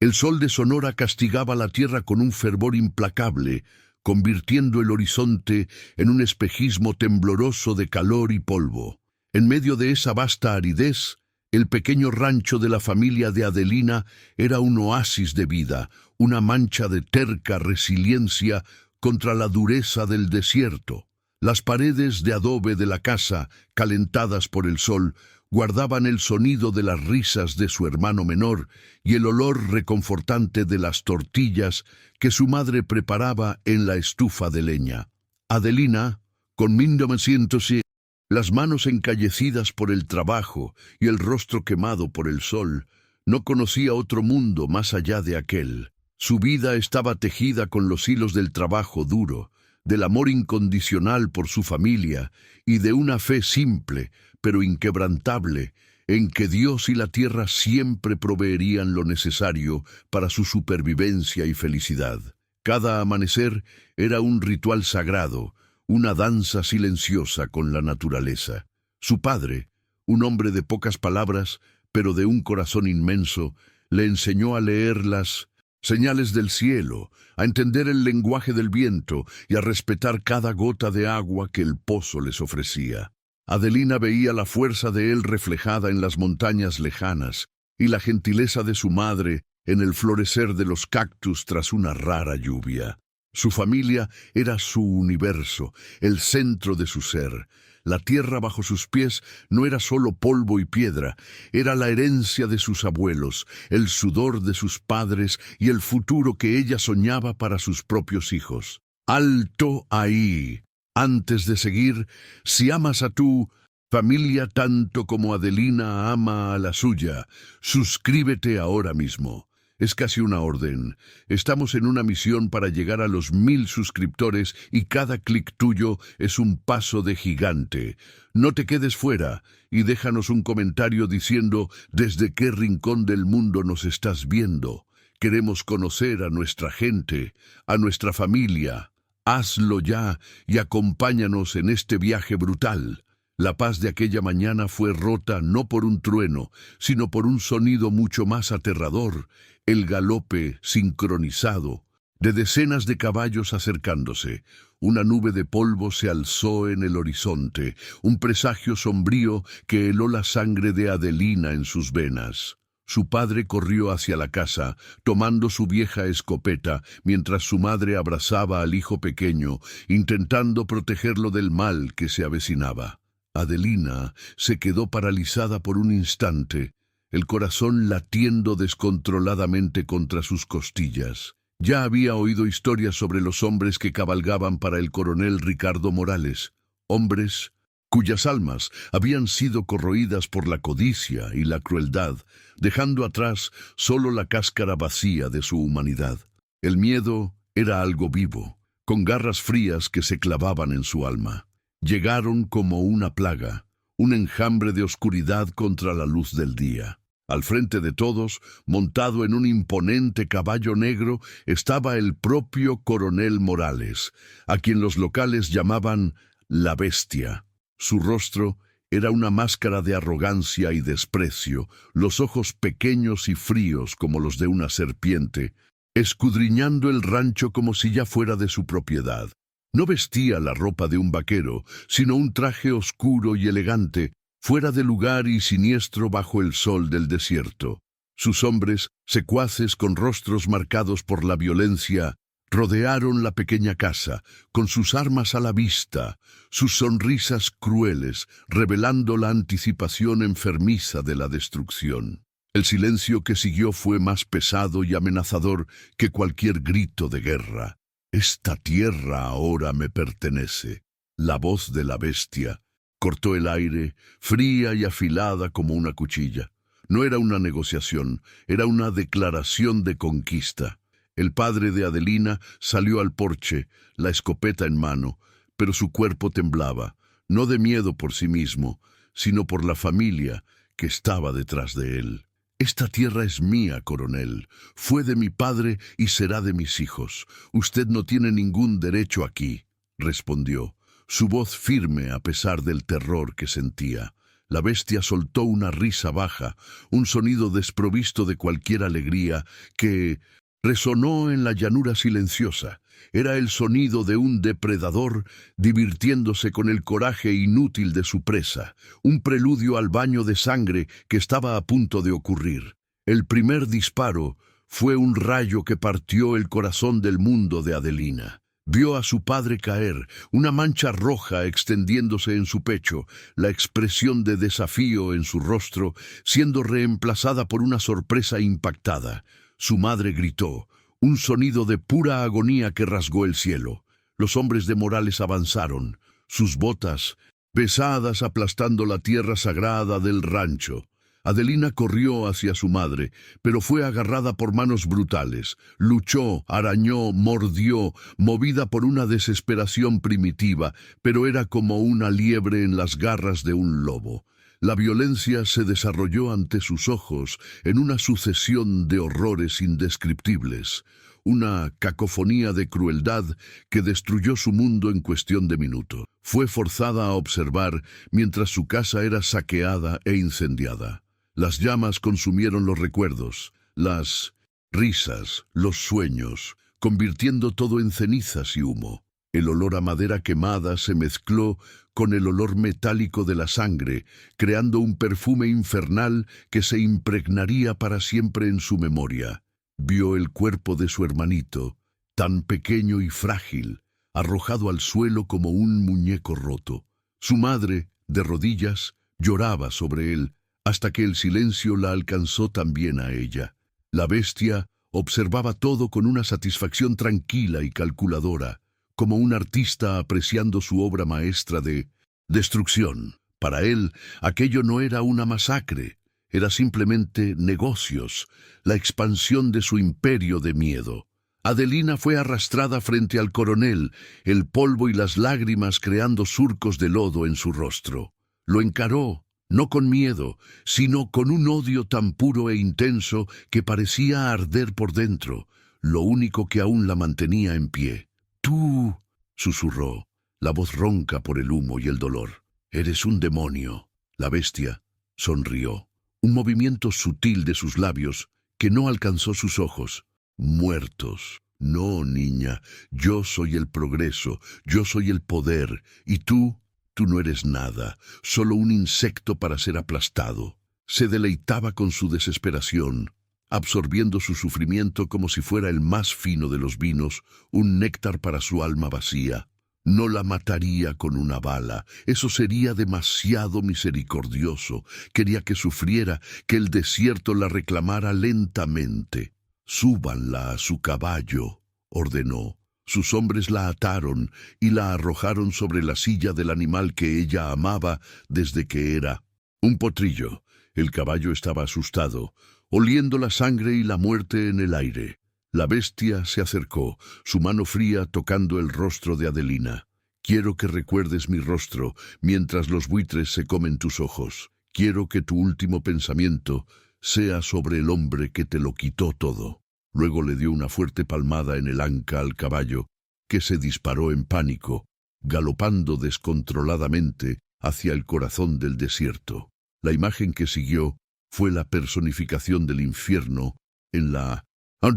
El sol de Sonora castigaba la tierra con un fervor implacable, convirtiendo el horizonte en un espejismo tembloroso de calor y polvo. En medio de esa vasta aridez, el pequeño rancho de la familia de Adelina era un oasis de vida, una mancha de terca resiliencia contra la dureza del desierto. Las paredes de adobe de la casa, calentadas por el sol, guardaban el sonido de las risas de su hermano menor y el olor reconfortante de las tortillas que su madre preparaba en la estufa de leña. Adelina, con 1900 las manos encallecidas por el trabajo y el rostro quemado por el sol, no conocía otro mundo más allá de aquel. Su vida estaba tejida con los hilos del trabajo duro, del amor incondicional por su familia y de una fe simple, pero inquebrantable, en que Dios y la tierra siempre proveerían lo necesario para su supervivencia y felicidad. Cada amanecer era un ritual sagrado, una danza silenciosa con la naturaleza. Su padre, un hombre de pocas palabras, pero de un corazón inmenso, le enseñó a leer las señales del cielo, a entender el lenguaje del viento y a respetar cada gota de agua que el pozo les ofrecía. Adelina veía la fuerza de él reflejada en las montañas lejanas y la gentileza de su madre en el florecer de los cactus tras una rara lluvia. Su familia era su universo, el centro de su ser. La tierra bajo sus pies no era solo polvo y piedra, era la herencia de sus abuelos, el sudor de sus padres y el futuro que ella soñaba para sus propios hijos. ¡Alto ahí! Antes de seguir, si amas a tu familia tanto como Adelina ama a la suya, suscríbete ahora mismo. Es casi una orden. Estamos en una misión para llegar a los 1000 suscriptores y cada clic tuyo es un paso de gigante. No te quedes fuera y déjanos un comentario diciendo desde qué rincón del mundo nos estás viendo. Queremos conocer a nuestra gente, a nuestra familia. Hazlo ya y acompáñanos en este viaje brutal. La paz de aquella mañana fue rota no por un trueno, sino por un sonido mucho más aterrador, el galope sincronizado de decenas de caballos acercándose. Una nube de polvo se alzó en el horizonte, un presagio sombrío que heló la sangre de Adelina en sus venas. Su padre corrió hacia la casa, tomando su vieja escopeta, mientras su madre abrazaba al hijo pequeño, intentando protegerlo del mal que se avecinaba. Adelina se quedó paralizada por un instante, el corazón latiendo descontroladamente contra sus costillas. Ya había oído historias sobre los hombres que cabalgaban para el coronel Ricardo Morales, hombres cuyas almas habían sido corroídas por la codicia y la crueldad, dejando atrás solo la cáscara vacía de su humanidad. El miedo era algo vivo, con garras frías que se clavaban en su alma. Llegaron como una plaga, un enjambre de oscuridad contra la luz del día. Al frente de todos, montado en un imponente caballo negro, estaba el propio coronel Morales, a quien los locales llamaban la Bestia. Su rostro era una máscara de arrogancia y desprecio, los ojos pequeños y fríos como los de una serpiente, escudriñando el rancho como si ya fuera de su propiedad. No vestía la ropa de un vaquero, sino un traje oscuro y elegante, fuera de lugar y siniestro bajo el sol del desierto. Sus hombres, secuaces con rostros marcados por la violencia, rodearon la pequeña casa, con sus armas a la vista, sus sonrisas crueles, revelando la anticipación enfermiza de la destrucción. El silencio que siguió fue más pesado y amenazador que cualquier grito de guerra. «Esta tierra ahora me pertenece». La voz de la Bestia cortó el aire, fría y afilada como una cuchilla. No era una negociación, era una declaración de conquista. El padre de Adelina salió al porche, la escopeta en mano, pero su cuerpo temblaba, no de miedo por sí mismo, sino por la familia que estaba detrás de él. «Esta tierra es mía, coronel. Fue de mi padre y será de mis hijos. Usted no tiene ningún derecho aquí», respondió, su voz firme a pesar del terror que sentía. La bestia soltó una risa baja, un sonido desprovisto de cualquier alegría, que resonó en la llanura silenciosa. Era el sonido de un depredador divirtiéndose con el coraje inútil de su presa, un preludio al baño de sangre que estaba a punto de ocurrir. El primer disparo fue un rayo que partió el corazón del mundo de Adelina. Vio a su padre caer, una mancha roja extendiéndose en su pecho, la expresión de desafío en su rostro siendo reemplazada por una sorpresa impactada. Su madre gritó, un sonido de pura agonía que rasgó el cielo. Los hombres de Morales avanzaron, sus botas pesadas aplastando la tierra sagrada del rancho. Adelina corrió hacia su madre, pero fue agarrada por manos brutales. Luchó, arañó, mordió, movida por una desesperación primitiva, pero era como una liebre en las garras de un lobo. La violencia se desarrolló ante sus ojos en una sucesión de horrores indescriptibles, una cacofonía de crueldad que destruyó su mundo en cuestión de minutos. Fue forzada a observar mientras su casa era saqueada e incendiada. Las llamas consumieron los recuerdos, las risas, los sueños, convirtiendo todo en cenizas y humo. El olor a madera quemada se mezcló con el olor metálico de la sangre, creando un perfume infernal que se impregnaría para siempre en su memoria. Vio el cuerpo de su hermanito, tan pequeño y frágil, arrojado al suelo como un muñeco roto. Su madre, de rodillas, lloraba sobre él, hasta que el silencio la alcanzó también a ella. La bestia observaba todo con una satisfacción tranquila y calculadora, como un artista apreciando su obra maestra de destrucción. Para él, aquello no era una masacre, era simplemente negocios, la expansión de su imperio de miedo. Adelina fue arrastrada frente al coronel, el polvo y las lágrimas creando surcos de lodo en su rostro. Lo encaró, no con miedo, sino con un odio tan puro e intenso que parecía arder por dentro, lo único que aún la mantenía en pie. «Tú», susurró, la voz ronca por el humo y el dolor. «Eres un demonio». La bestia sonrió, un movimiento sutil de sus labios que no alcanzó sus ojos. «Muertos. No, niña, yo soy el progreso, yo soy el poder, y tú no eres nada, solo un insecto para ser aplastado». Se deleitaba con su desesperación, absorbiendo su sufrimiento como si fuera el más fino de los vinos, un néctar para su alma vacía. No la mataría con una bala, eso sería demasiado misericordioso. Quería que sufriera, que el desierto la reclamara lentamente. «Súbanla a su caballo», ordenó. Sus hombres la ataron y la arrojaron sobre la silla del animal que ella amaba desde que era un potrillo. El caballo estaba asustado, oliendo la sangre y la muerte en el aire. La bestia se acercó, su mano fría tocando el rostro de Adelina. «Quiero que recuerdes mi rostro mientras los buitres se comen tus ojos. Quiero que tu último pensamiento sea sobre el hombre que te lo quitó todo». Luego le dio una fuerte palmada en el anca al caballo, que se disparó en pánico, galopando descontroladamente hacia el corazón del desierto. La imagen que siguió fue la personificación del infierno en la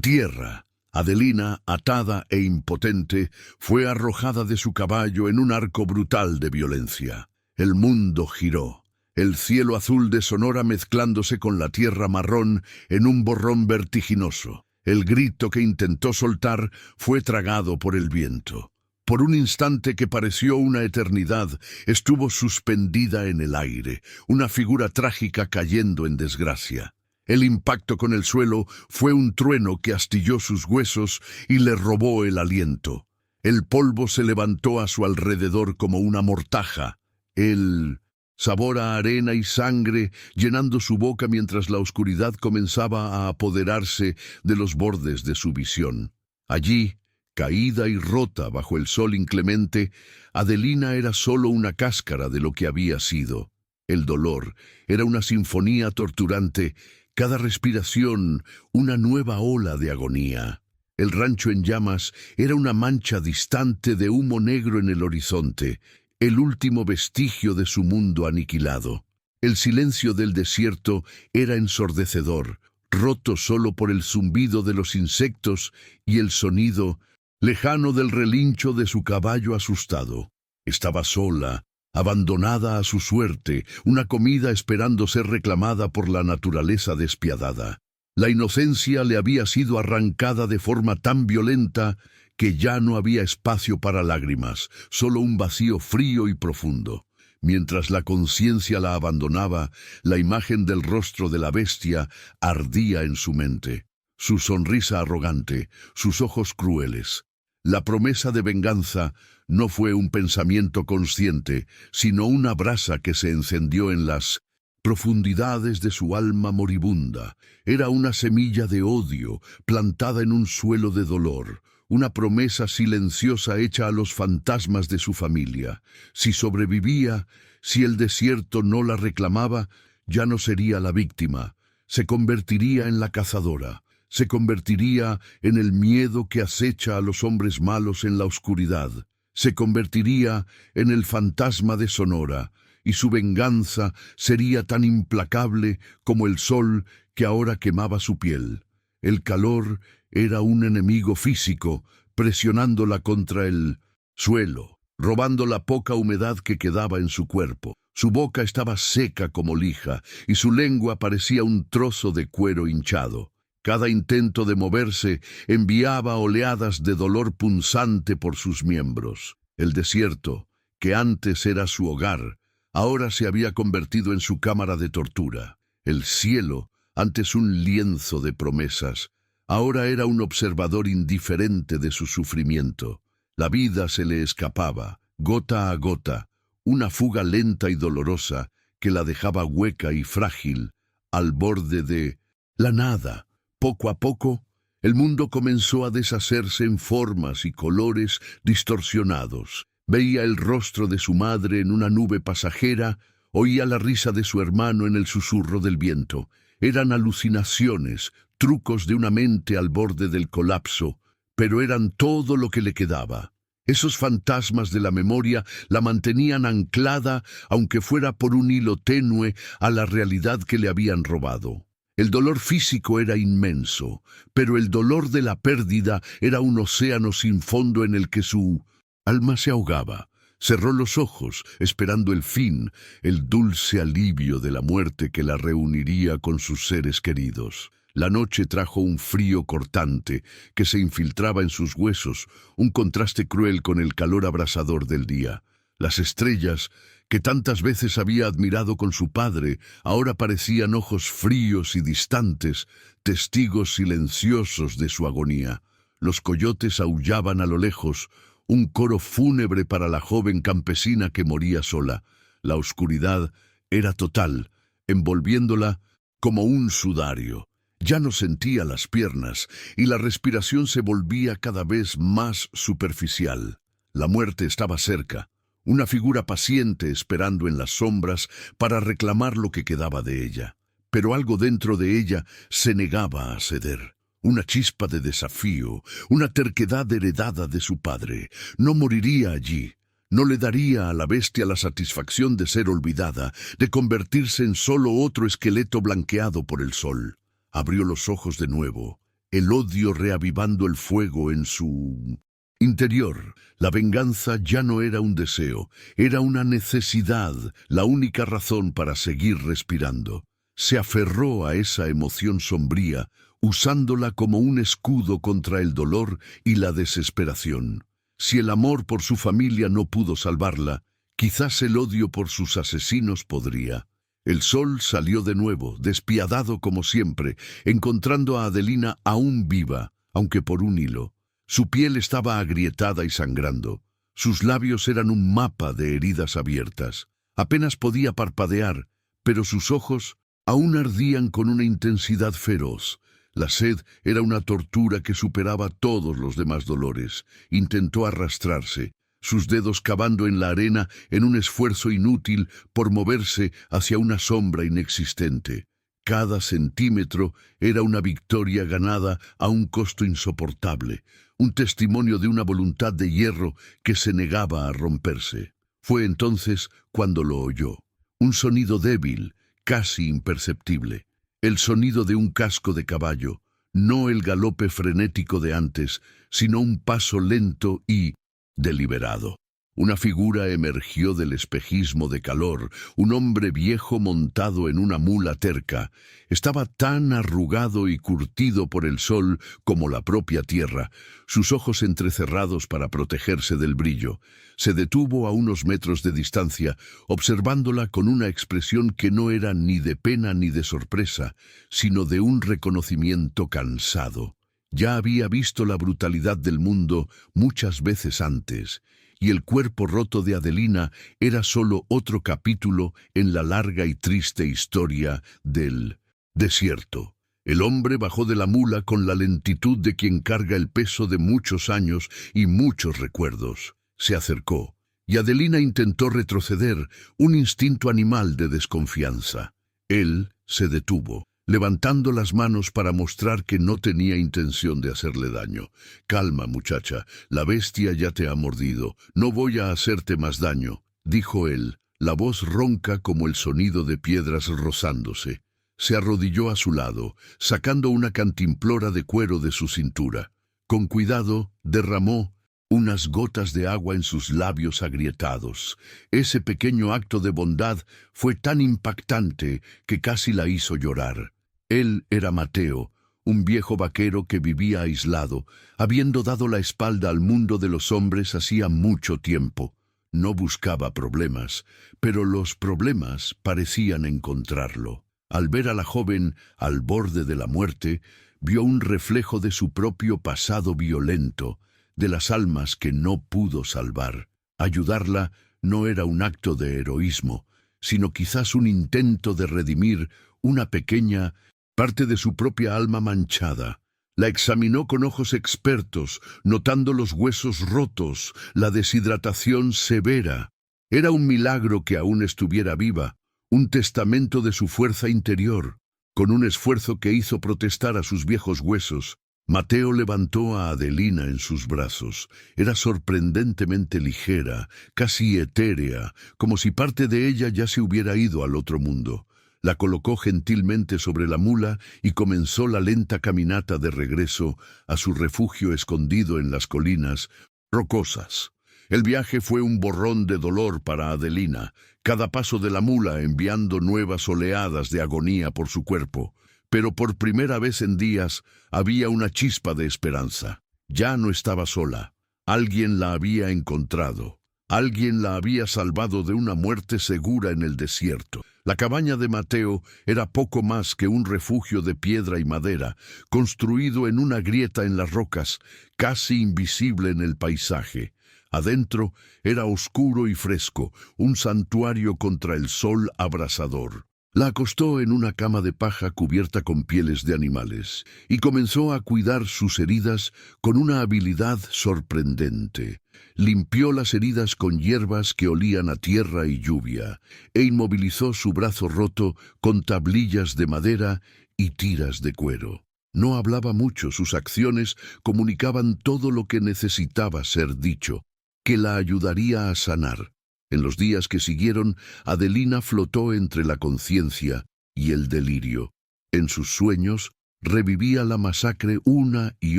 tierra. Adelina, atada e impotente, fue arrojada de su caballo en un arco brutal de violencia. El mundo giró, el cielo azul de Sonora mezclándose con la tierra marrón en un borrón vertiginoso. El grito que intentó soltar fue tragado por el viento. Por un instante que pareció una eternidad, estuvo suspendida en el aire, una figura trágica cayendo en desgracia. El impacto con el suelo fue un trueno que astilló sus huesos y le robó el aliento. El polvo se levantó a su alrededor como una mortaja. El sabor a arena y sangre llenando su boca mientras la oscuridad comenzaba a apoderarse de los bordes de su visión. Allí, caída y rota bajo el sol inclemente, Adelina era solo una cáscara de lo que había sido. El dolor era una sinfonía torturante, cada respiración una nueva ola de agonía. El rancho en llamas era una mancha distante de humo negro en el horizonte, el último vestigio de su mundo aniquilado. El silencio del desierto era ensordecedor, roto solo por el zumbido de los insectos y el sonido lejano del relincho de su caballo asustado. Estaba sola, abandonada a su suerte, una comida esperando ser reclamada por la naturaleza despiadada. La inocencia le había sido arrancada de forma tan violenta que ya no había espacio para lágrimas, solo un vacío frío y profundo. Mientras la conciencia la abandonaba, la imagen del rostro de la bestia ardía en su mente. Su sonrisa arrogante, sus ojos crueles. La promesa de venganza no fue un pensamiento consciente, sino una brasa que se encendió en las profundidades de su alma moribunda. Era una semilla de odio plantada en un suelo de dolor, una promesa silenciosa hecha a los fantasmas de su familia. Si sobrevivía, si el desierto no la reclamaba, ya no sería la víctima, se convertiría en la cazadora, se convertiría en el miedo que acecha a los hombres malos en la oscuridad, se convertiría en el fantasma de Sonora, y su venganza sería tan implacable como el sol que ahora quemaba su piel. El calor era un enemigo físico, presionándola contra el suelo, robando la poca humedad que quedaba en su cuerpo. Su boca estaba seca como lija, y su lengua parecía un trozo de cuero hinchado. Cada intento de moverse enviaba oleadas de dolor punzante por sus miembros. El desierto, que antes era su hogar, ahora se había convertido en su cámara de tortura. El cielo, antes un lienzo de promesas, ahora era un observador indiferente de su sufrimiento. La vida se le escapaba, gota a gota, una fuga lenta y dolorosa que la dejaba hueca y frágil, al borde de la nada. Poco a poco, el mundo comenzó a deshacerse en formas y colores distorsionados. Veía el rostro de su madre en una nube pasajera, oía la risa de su hermano en el susurro del viento. Eran alucinaciones, trucos de una mente al borde del colapso, pero eran todo lo que le quedaba. Esos fantasmas de la memoria la mantenían anclada, aunque fuera por un hilo tenue, a la realidad que le habían robado. El dolor físico era inmenso, pero el dolor de la pérdida era un océano sin fondo en el que su alma se ahogaba. Cerró los ojos, esperando el fin, el dulce alivio de la muerte que la reuniría con sus seres queridos. La noche trajo un frío cortante que se infiltraba en sus huesos, un contraste cruel con el calor abrasador del día. Las estrellas, que tantas veces había admirado con su padre, ahora parecían ojos fríos y distantes, testigos silenciosos de su agonía. Los coyotes aullaban a lo lejos, un coro fúnebre para la joven campesina que moría sola. La oscuridad era total, envolviéndola como un sudario. Ya no sentía las piernas y la respiración se volvía cada vez más superficial. La muerte estaba cerca, una figura paciente esperando en las sombras para reclamar lo que quedaba de ella. Pero algo dentro de ella se negaba a ceder. Una chispa de desafío, una terquedad heredada de su padre. No moriría allí. No le daría a la bestia la satisfacción de ser olvidada, de convertirse en solo otro esqueleto blanqueado por el sol. Abrió los ojos de nuevo, el odio reavivando el fuego en su interior. La venganza ya no era un deseo, era una necesidad, la única razón para seguir respirando. Se aferró a esa emoción sombría, usándola como un escudo contra el dolor y la desesperación. Si el amor por su familia no pudo salvarla, quizás el odio por sus asesinos podría. El sol salió de nuevo, despiadado como siempre, encontrando a Adelina aún viva, aunque por un hilo. Su piel estaba agrietada y sangrando. Sus labios eran un mapa de heridas abiertas. Apenas podía parpadear, pero sus ojos aún ardían con una intensidad feroz. La sed era una tortura que superaba todos los demás dolores. Intentó arrastrarse, sus dedos cavando en la arena en un esfuerzo inútil por moverse hacia una sombra inexistente. Cada centímetro era una victoria ganada a un costo insoportable, un testimonio de una voluntad de hierro que se negaba a romperse. Fue entonces cuando lo oyó. Un sonido débil, casi imperceptible. El sonido de un casco de caballo, no el galope frenético de antes, sino un paso lento y deliberado. Una figura emergió del espejismo de calor, un hombre viejo montado en una mula terca. Estaba tan arrugado y curtido por el sol como la propia tierra, sus ojos entrecerrados para protegerse del brillo. Se detuvo a unos metros de distancia, observándola con una expresión que no era ni de pena ni de sorpresa, sino de un reconocimiento cansado. Ya había visto la brutalidad del mundo muchas veces antes, y el cuerpo roto de Adelina era solo otro capítulo en la larga y triste historia del desierto. El hombre bajó de la mula con la lentitud de quien carga el peso de muchos años y muchos recuerdos. Se acercó, y Adelina intentó retroceder, un instinto animal de desconfianza. Él se detuvo, levantando las manos para mostrar que no tenía intención de hacerle daño. «Calma, muchacha, la bestia ya te ha mordido. No voy a hacerte más daño», dijo él, la voz ronca como el sonido de piedras rozándose. Se arrodilló a su lado, sacando una cantimplora de cuero de su cintura. Con cuidado, derramó unas gotas de agua en sus labios agrietados. Ese pequeño acto de bondad fue tan impactante que casi la hizo llorar. Él era Mateo, un viejo vaquero que vivía aislado, habiendo dado la espalda al mundo de los hombres hacía mucho tiempo. No buscaba problemas, pero los problemas parecían encontrarlo. Al ver a la joven al borde de la muerte, vio un reflejo de su propio pasado violento, de las almas que no pudo salvar. Ayudarla no era un acto de heroísmo, sino quizás un intento de redimir una pequeña parte de su propia alma manchada. La examinó con ojos expertos, notando los huesos rotos, la deshidratación severa. Era un milagro que aún estuviera viva, un testamento de su fuerza interior. Con un esfuerzo que hizo protestar a sus viejos huesos, Mateo levantó a Adelina en sus brazos. Era sorprendentemente ligera, casi etérea, como si parte de ella ya se hubiera ido al otro mundo. La colocó gentilmente sobre la mula y comenzó la lenta caminata de regreso a su refugio escondido en las colinas rocosas. El viaje fue un borrón de dolor para Adelina, cada paso de la mula enviando nuevas oleadas de agonía por su cuerpo. Pero por primera vez en días había una chispa de esperanza. Ya no estaba sola. Alguien la había encontrado. Alguien la había salvado de una muerte segura en el desierto. La cabaña de Mateo era poco más que un refugio de piedra y madera, construido en una grieta en las rocas, casi invisible en el paisaje. Adentro era oscuro y fresco, un santuario contra el sol abrasador. La acostó en una cama de paja cubierta con pieles de animales y comenzó a cuidar sus heridas con una habilidad sorprendente. Limpió las heridas con hierbas que olían a tierra y lluvia e inmovilizó su brazo roto con tablillas de madera y tiras de cuero. No hablaba mucho, sus acciones comunicaban todo lo que necesitaba ser dicho, que la ayudaría a sanar. En los días que siguieron, Adelina flotó entre la conciencia y el delirio. En sus sueños, revivía la masacre una y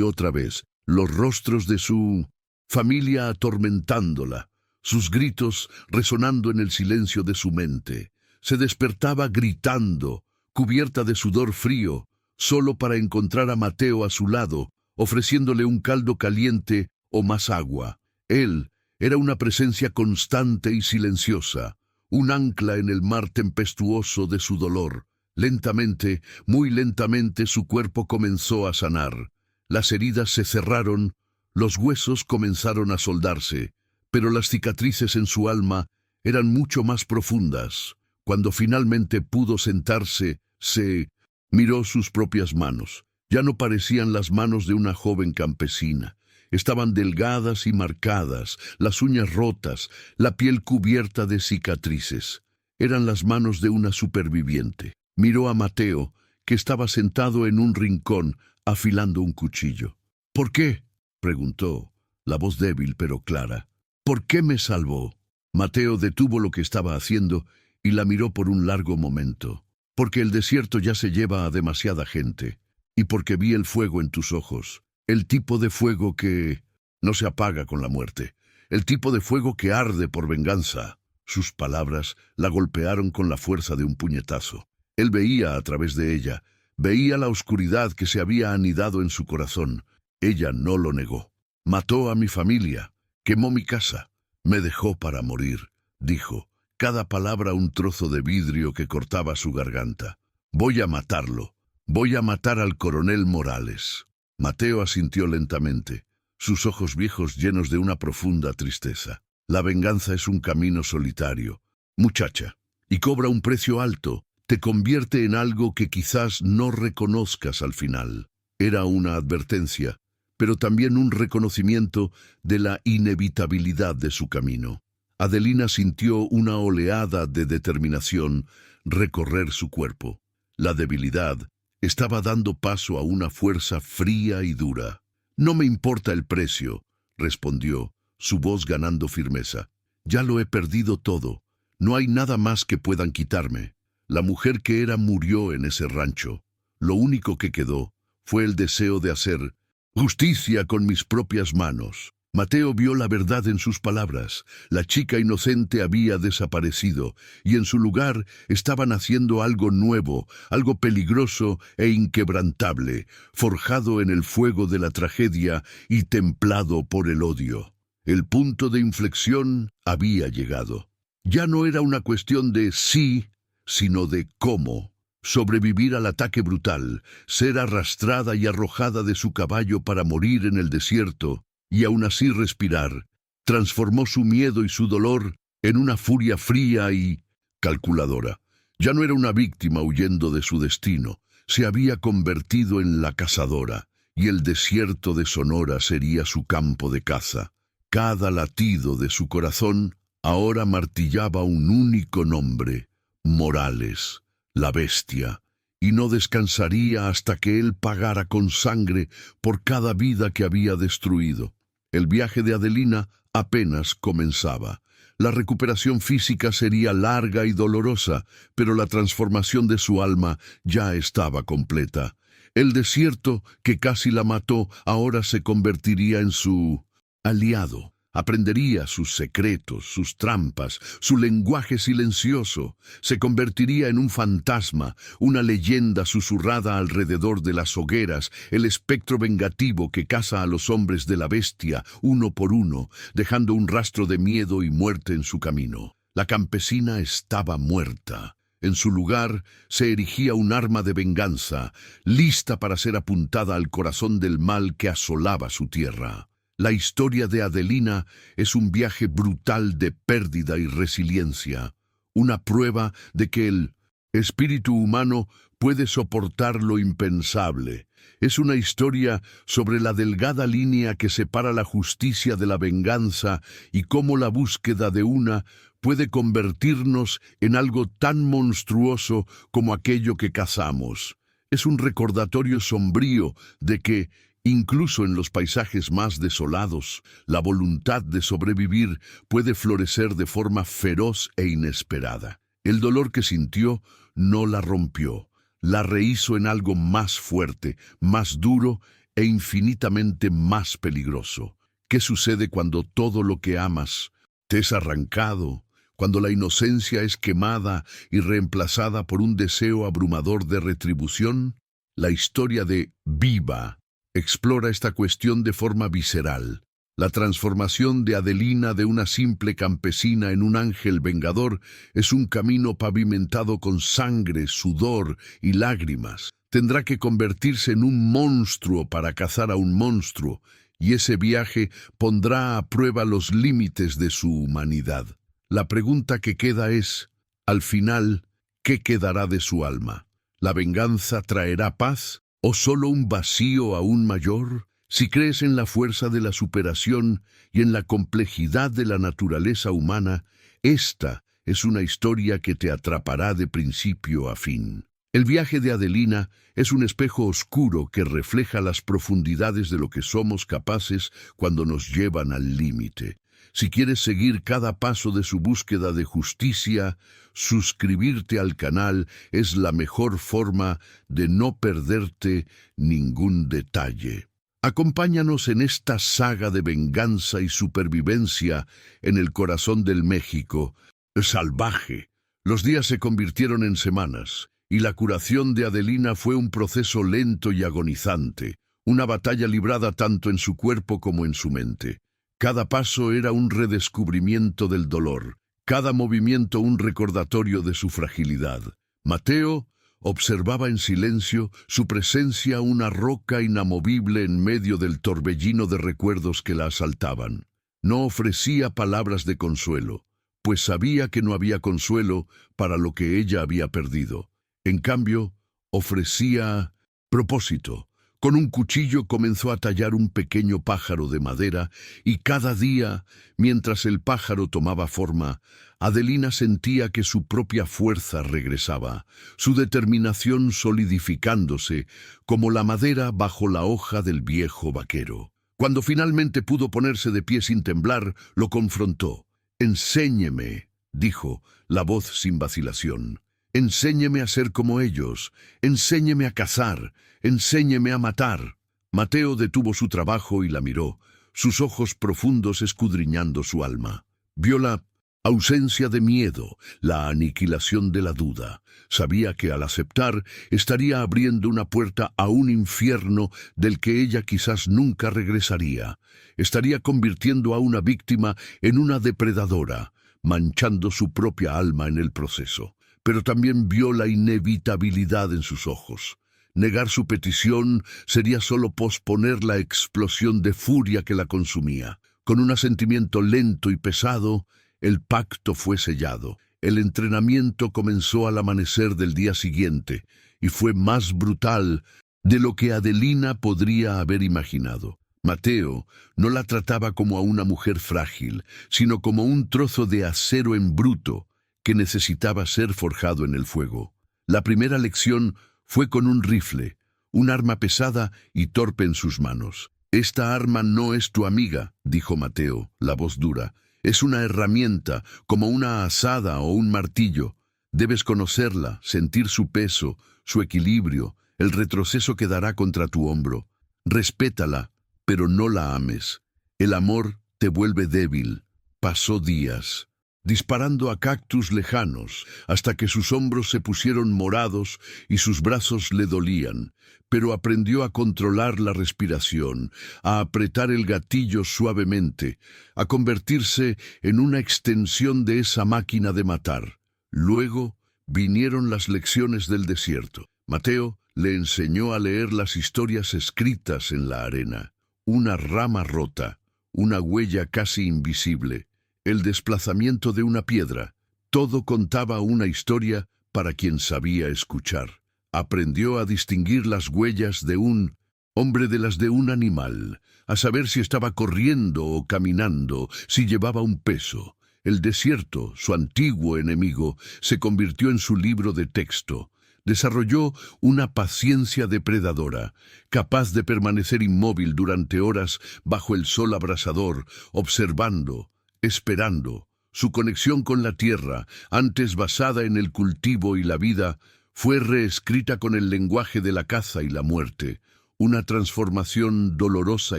otra vez, los rostros de su familia atormentándola, sus gritos resonando en el silencio de su mente. Se despertaba gritando, cubierta de sudor frío, solo para encontrar a Mateo a su lado, ofreciéndole un caldo caliente o más agua. Él era una presencia constante y silenciosa, un ancla en el mar tempestuoso de su dolor. Lentamente, muy lentamente, su cuerpo comenzó a sanar. Las heridas se cerraron, los huesos comenzaron a soldarse, pero las cicatrices en su alma eran mucho más profundas. Cuando finalmente pudo sentarse, se miró sus propias manos. Ya no parecían las manos de una joven campesina. Estaban delgadas y marcadas, las uñas rotas, la piel cubierta de cicatrices. Eran las manos de una superviviente. Miró a Mateo, que estaba sentado en un rincón, afilando un cuchillo. «¿Por qué?», preguntó, la voz débil pero clara. «¿Por qué me salvó?». Mateo detuvo lo que estaba haciendo y la miró por un largo momento. Porque el desierto ya se lleva a demasiada gente, y porque vi el fuego en tus ojos, el tipo de fuego que no se apaga con la muerte, el tipo de fuego que arde por venganza. Sus palabras la golpearon con la fuerza de un puñetazo. Él veía a través de ella, veía la oscuridad que se había anidado en su corazón. Ella no lo negó. Mató a mi familia, quemó mi casa, me dejó para morir, dijo, cada palabra un trozo de vidrio que cortaba su garganta. Voy a matarlo, voy a matar al coronel Morales. Mateo asintió lentamente, sus ojos viejos llenos de una profunda tristeza. La venganza es un camino solitario, muchacha, y cobra un precio alto, te convierte en algo que quizás no reconozcas al final. Era una advertencia, pero también un reconocimiento de la inevitabilidad de su camino. Adelina sintió una oleada de determinación recorrer su cuerpo. La debilidad estaba dando paso a una fuerza fría y dura. No me importa el precio, respondió, su voz ganando firmeza. Ya lo he perdido todo. No hay nada más que puedan quitarme. La mujer que era murió en ese rancho. Lo único que quedó fue el deseo de hacer justicia con mis propias manos. Mateo vio la verdad en sus palabras. La chica inocente había desaparecido, y en su lugar estaba naciendo algo nuevo, algo peligroso e inquebrantable, forjado en el fuego de la tragedia y templado por el odio. El punto de inflexión había llegado. Ya no era una cuestión de sí, sino de cómo. Sobrevivir al ataque brutal, ser arrastrada y arrojada de su caballo para morir en el desierto, y aún así respirar, transformó su miedo y su dolor en una furia fría y calculadora. Ya no era una víctima huyendo de su destino, se había convertido en la cazadora, y el desierto de Sonora sería su campo de caza. Cada latido de su corazón ahora martillaba un único nombre: Morales, la bestia, y no descansaría hasta que él pagara con sangre por cada vida que había destruido. El viaje de Adelina apenas comenzaba. La recuperación física sería larga y dolorosa, pero la transformación de su alma ya estaba completa. El desierto, que casi la mató, ahora se convertiría en su aliado. Aprendería sus secretos, sus trampas, su lenguaje silencioso. Se convertiría en un fantasma, una leyenda susurrada alrededor de las hogueras, el espectro vengativo que caza a los hombres de la bestia uno por uno, dejando un rastro de miedo y muerte en su camino. La campesina estaba muerta. En su lugar se erigía un arma de venganza, lista para ser apuntada al corazón del mal que asolaba su tierra. La historia de Adelina es un viaje brutal de pérdida y resiliencia, una prueba de que el espíritu humano puede soportar lo impensable. Es una historia sobre la delgada línea que separa la justicia de la venganza y cómo la búsqueda de una puede convertirnos en algo tan monstruoso como aquello que cazamos. Es un recordatorio sombrío de que, incluso en los paisajes más desolados, la voluntad de sobrevivir puede florecer de forma feroz e inesperada. El dolor que sintió no la rompió, la rehizo en algo más fuerte, más duro e infinitamente más peligroso. ¿Qué sucede cuando todo lo que amas te es arrancado? Cuando la inocencia es quemada y reemplazada por un deseo abrumador de retribución. La historia de Viva explora esta cuestión de forma visceral. La transformación de Adelina de una simple campesina en un ángel vengador es un camino pavimentado con sangre, sudor y lágrimas. Tendrá que convertirse en un monstruo para cazar a un monstruo, y ese viaje pondrá a prueba los límites de su humanidad. La pregunta que queda es, al final, ¿qué quedará de su alma? ¿La venganza traerá paz o solo un vacío aún mayor? Si crees en la fuerza de la superación y en la complejidad de la naturaleza humana, esta es una historia que te atrapará de principio a fin. El viaje de Adelina es un espejo oscuro que refleja las profundidades de lo que somos capaces cuando nos llevan al límite. Si quieres seguir cada paso de su búsqueda de justicia, suscribirte al canal es la mejor forma de no perderte ningún detalle. Acompáñanos en esta saga de venganza y supervivencia en el corazón del México salvaje. Los días se convirtieron en semanas, y la curación de Adelina fue un proceso lento y agonizante, una batalla librada tanto en su cuerpo como en su mente. Cada paso era un redescubrimiento del dolor, cada movimiento un recordatorio de su fragilidad. Mateo observaba en silencio, su presencia una roca inamovible en medio del torbellino de recuerdos que la asaltaban. No ofrecía palabras de consuelo, pues sabía que no había consuelo para lo que ella había perdido. En cambio, ofrecía propósito. Con un cuchillo comenzó a tallar un pequeño pájaro de madera, y cada día, mientras el pájaro tomaba forma, Adelina sentía que su propia fuerza regresaba, su determinación solidificándose como la madera bajo la hoja del viejo vaquero. Cuando finalmente pudo ponerse de pie sin temblar, lo confrontó. «Enséñeme», dijo, la voz sin vacilación. «Enséñeme a ser como ellos, enséñeme a cazar, enséñeme a matar». Mateo detuvo su trabajo y la miró, sus ojos profundos escudriñando su alma. Vio la ausencia de miedo, la aniquilación de la duda. Sabía que al aceptar estaría abriendo una puerta a un infierno del que ella quizás nunca regresaría. Estaría convirtiendo a una víctima en una depredadora, manchando su propia alma en el proceso. Pero también vio la inevitabilidad en sus ojos. Negar su petición sería solo posponer la explosión de furia que la consumía. Con un asentimiento lento y pesado, el pacto fue sellado. El entrenamiento comenzó al amanecer del día siguiente, y fue más brutal de lo que Adelina podría haber imaginado. Mateo no la trataba como a una mujer frágil, sino como un trozo de acero en bruto que necesitaba ser forjado en el fuego. La primera lección fue con un rifle, un arma pesada y torpe en sus manos. «Esta arma no es tu amiga», dijo Mateo, la voz dura. «Es una herramienta, como una azada o un martillo. Debes conocerla, sentir su peso, su equilibrio, el retroceso que dará contra tu hombro. Respétala, pero no la ames. El amor te vuelve débil». Pasó días, disparando a cactus lejanos, hasta que sus hombros se pusieron morados y sus brazos le dolían, pero aprendió a controlar la respiración, a apretar el gatillo suavemente, a convertirse en una extensión de esa máquina de matar. Luego vinieron las lecciones del desierto. Mateo le enseñó a leer las historias escritas en la arena. Una rama rota, una huella casi invisible, el desplazamiento de una piedra. Todo contaba una historia para quien sabía escuchar. Aprendió a distinguir las huellas de un hombre de las de un animal, a saber si estaba corriendo o caminando, si llevaba un peso. El desierto, su antiguo enemigo, se convirtió en su libro de texto. Desarrolló una paciencia depredadora, capaz de permanecer inmóvil durante horas bajo el sol abrasador, observando, esperando. Su conexión con la tierra, antes basada en el cultivo y la vida, fue reescrita con el lenguaje de la caza y la muerte, una transformación dolorosa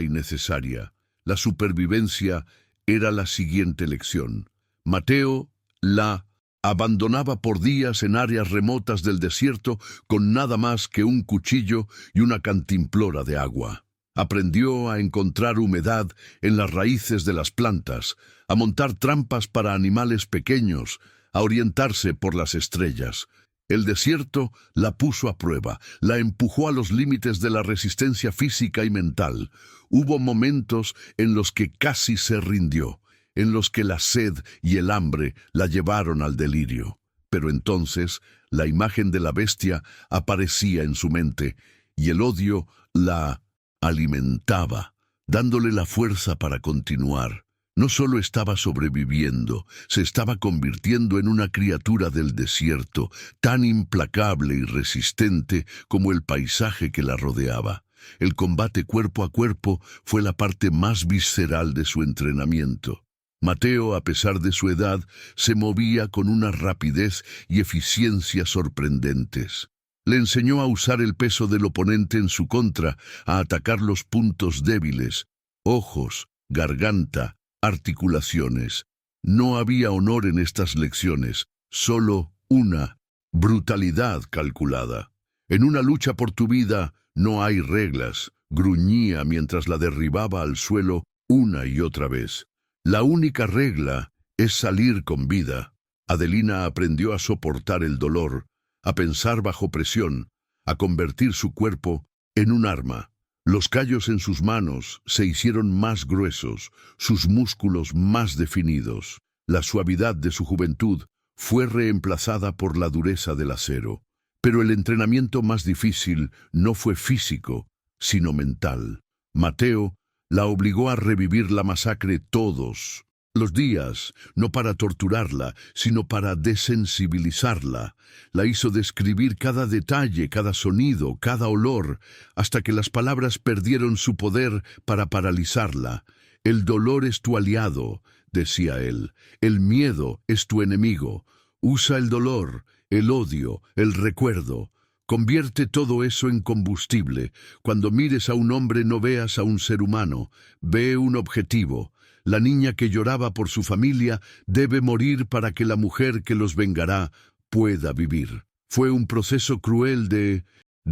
y necesaria. La supervivencia era la siguiente lección. Mateo la abandonaba por días en áreas remotas del desierto con nada más que un cuchillo y una cantimplora de agua. Aprendió a encontrar humedad en las raíces de las plantas, a montar trampas para animales pequeños, a orientarse por las estrellas. El desierto la puso a prueba, la empujó a los límites de la resistencia física y mental. Hubo momentos en los que casi se rindió, en los que la sed y el hambre la llevaron al delirio. Pero entonces la imagen de la bestia aparecía en su mente, y el odio la alimentaba, dándole la fuerza para continuar. No solo estaba sobreviviendo, se estaba convirtiendo en una criatura del desierto, tan implacable y resistente como el paisaje que la rodeaba. El combate cuerpo a cuerpo fue la parte más visceral de su entrenamiento. Mateo, a pesar de su edad, se movía con una rapidez y eficiencia sorprendentes. Le enseñó a usar el peso del oponente en su contra, a atacar los puntos débiles, ojos, garganta, articulaciones. No había honor en estas lecciones, solo una brutalidad calculada. En una lucha por tu vida no hay reglas, gruñía mientras la derribaba al suelo una y otra vez. La única regla es salir con vida. Adelina aprendió a soportar el dolor, a pensar bajo presión, a convertir su cuerpo en un arma. Los callos en sus manos se hicieron más gruesos, sus músculos más definidos. La suavidad de su juventud fue reemplazada por la dureza del acero. Pero el entrenamiento más difícil no fue físico, sino mental. Mateo la obligó a revivir la masacre todos los días, no para torturarla, sino para desensibilizarla. La hizo describir cada detalle, cada sonido, cada olor, hasta que las palabras perdieron su poder para paralizarla. El dolor es tu aliado, decía él. El miedo es tu enemigo. Usa el dolor, el odio, el recuerdo. Convierte todo eso en combustible. Cuando mires a un hombre no veas a un ser humano, ve un objetivo. La niña que lloraba por su familia debe morir para que la mujer que los vengará pueda vivir. Fue un proceso cruel de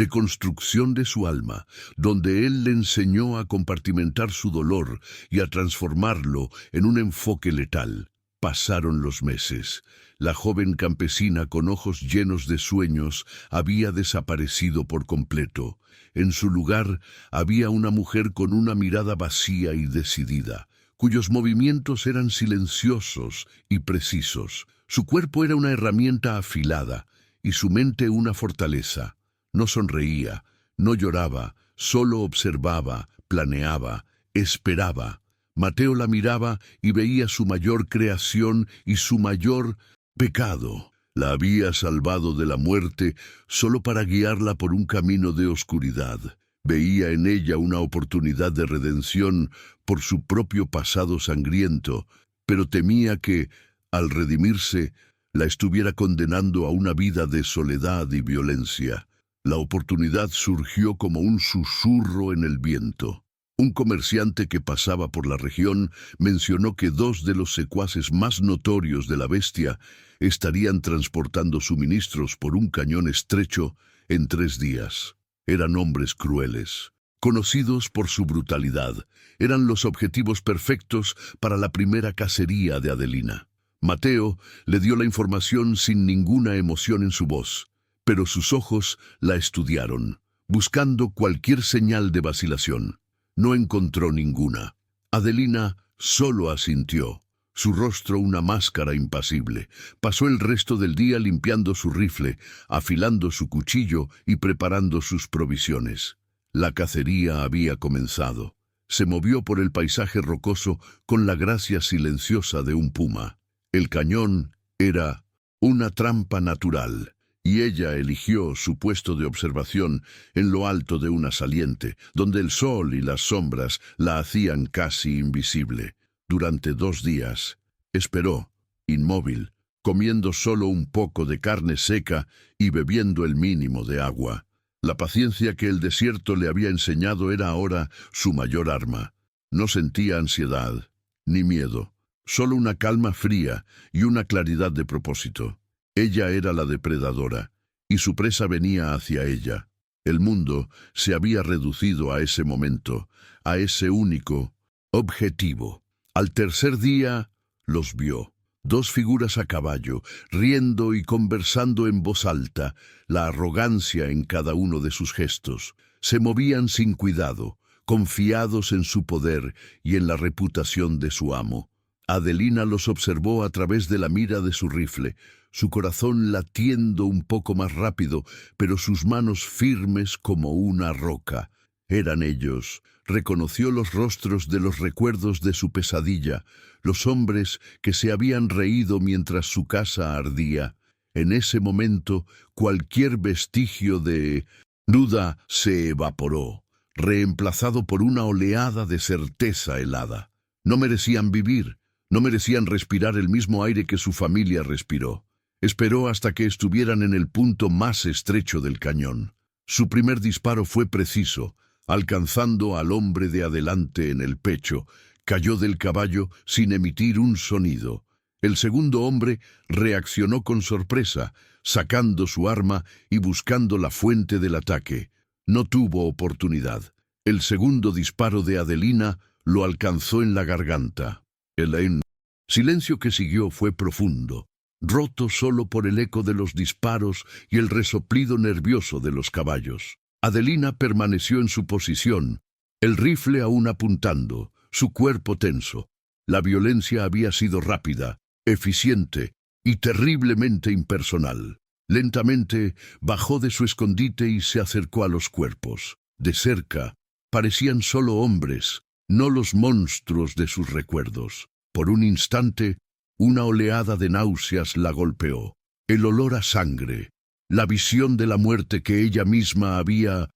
construcción de su alma, donde él le enseñó a compartimentar su dolor y a transformarlo en un enfoque letal. Pasaron los meses. La joven campesina con ojos llenos de sueños había desaparecido por completo. En su lugar había una mujer con una mirada vacía y decidida, cuyos movimientos eran silenciosos y precisos. Su cuerpo era una herramienta afilada y su mente una fortaleza. No sonreía, no lloraba, solo observaba, planeaba, esperaba. Mateo la miraba y veía su mayor creación y su mayor pecado. La había salvado de la muerte solo para guiarla por un camino de oscuridad. Veía en ella una oportunidad de redención por su propio pasado sangriento, pero temía que, al redimirse, la estuviera condenando a una vida de soledad y violencia. La oportunidad surgió como un susurro en el viento. Un comerciante que pasaba por la región mencionó que dos de los secuaces más notorios de la bestia estarían transportando suministros por un cañón estrecho en 3 días. Eran hombres crueles, conocidos por su brutalidad. Eran los objetivos perfectos para la primera cacería de Adelina. Mateo le dio la información sin ninguna emoción en su voz, pero sus ojos la estudiaron, buscando cualquier señal de vacilación. No encontró ninguna. Adelina solo asintió, su rostro una máscara impasible. Pasó el resto del día limpiando su rifle, afilando su cuchillo y preparando sus provisiones. La cacería había comenzado. Se movió por el paisaje rocoso con la gracia silenciosa de un puma. El cañón era una trampa natural, y ella eligió su puesto de observación en lo alto de una saliente, donde el sol y las sombras la hacían casi invisible. Durante 2 días, esperó, inmóvil, comiendo solo un poco de carne seca y bebiendo el mínimo de agua. La paciencia que el desierto le había enseñado era ahora su mayor arma. No sentía ansiedad, ni miedo, solo una calma fría y una claridad de propósito. Ella era la depredadora, y su presa venía hacia ella. El mundo se había reducido a ese momento, a ese único objetivo. Al tercer día, los vio. 2 figuras a caballo, riendo y conversando en voz alta, la arrogancia en cada uno de sus gestos. Se movían sin cuidado, confiados en su poder y en la reputación de su amo. Adelina los observó a través de la mira de su rifle, su corazón latiendo un poco más rápido, pero sus manos firmes como una roca. Eran ellos. Reconoció los rostros de los recuerdos de su pesadilla, los hombres que se habían reído mientras su casa ardía. En ese momento, cualquier vestigio de duda se evaporó, reemplazado por una oleada de certeza helada. No merecían vivir, No merecían respirar el mismo aire que su familia respiró. Esperó hasta que estuvieran en el punto más estrecho del cañón. Su primer disparo fue preciso, alcanzando al hombre de adelante en el pecho. Cayó del caballo sin emitir un sonido. El segundo hombre reaccionó con sorpresa, sacando su arma y buscando la fuente del ataque. No tuvo oportunidad. El segundo disparo de Adelina lo alcanzó en la garganta. El silencio que siguió fue profundo, roto solo por el eco de los disparos y el resoplido nervioso de los caballos. Adelina permaneció en su posición, el rifle aún apuntando, su cuerpo tenso. La violencia había sido rápida, eficiente y terriblemente impersonal. Lentamente bajó de su escondite y se acercó a los cuerpos. De cerca, parecían solo hombres, no los monstruos de sus recuerdos. Por un instante, una oleada de náuseas la golpeó. El olor a sangre, la visión de la muerte que ella misma había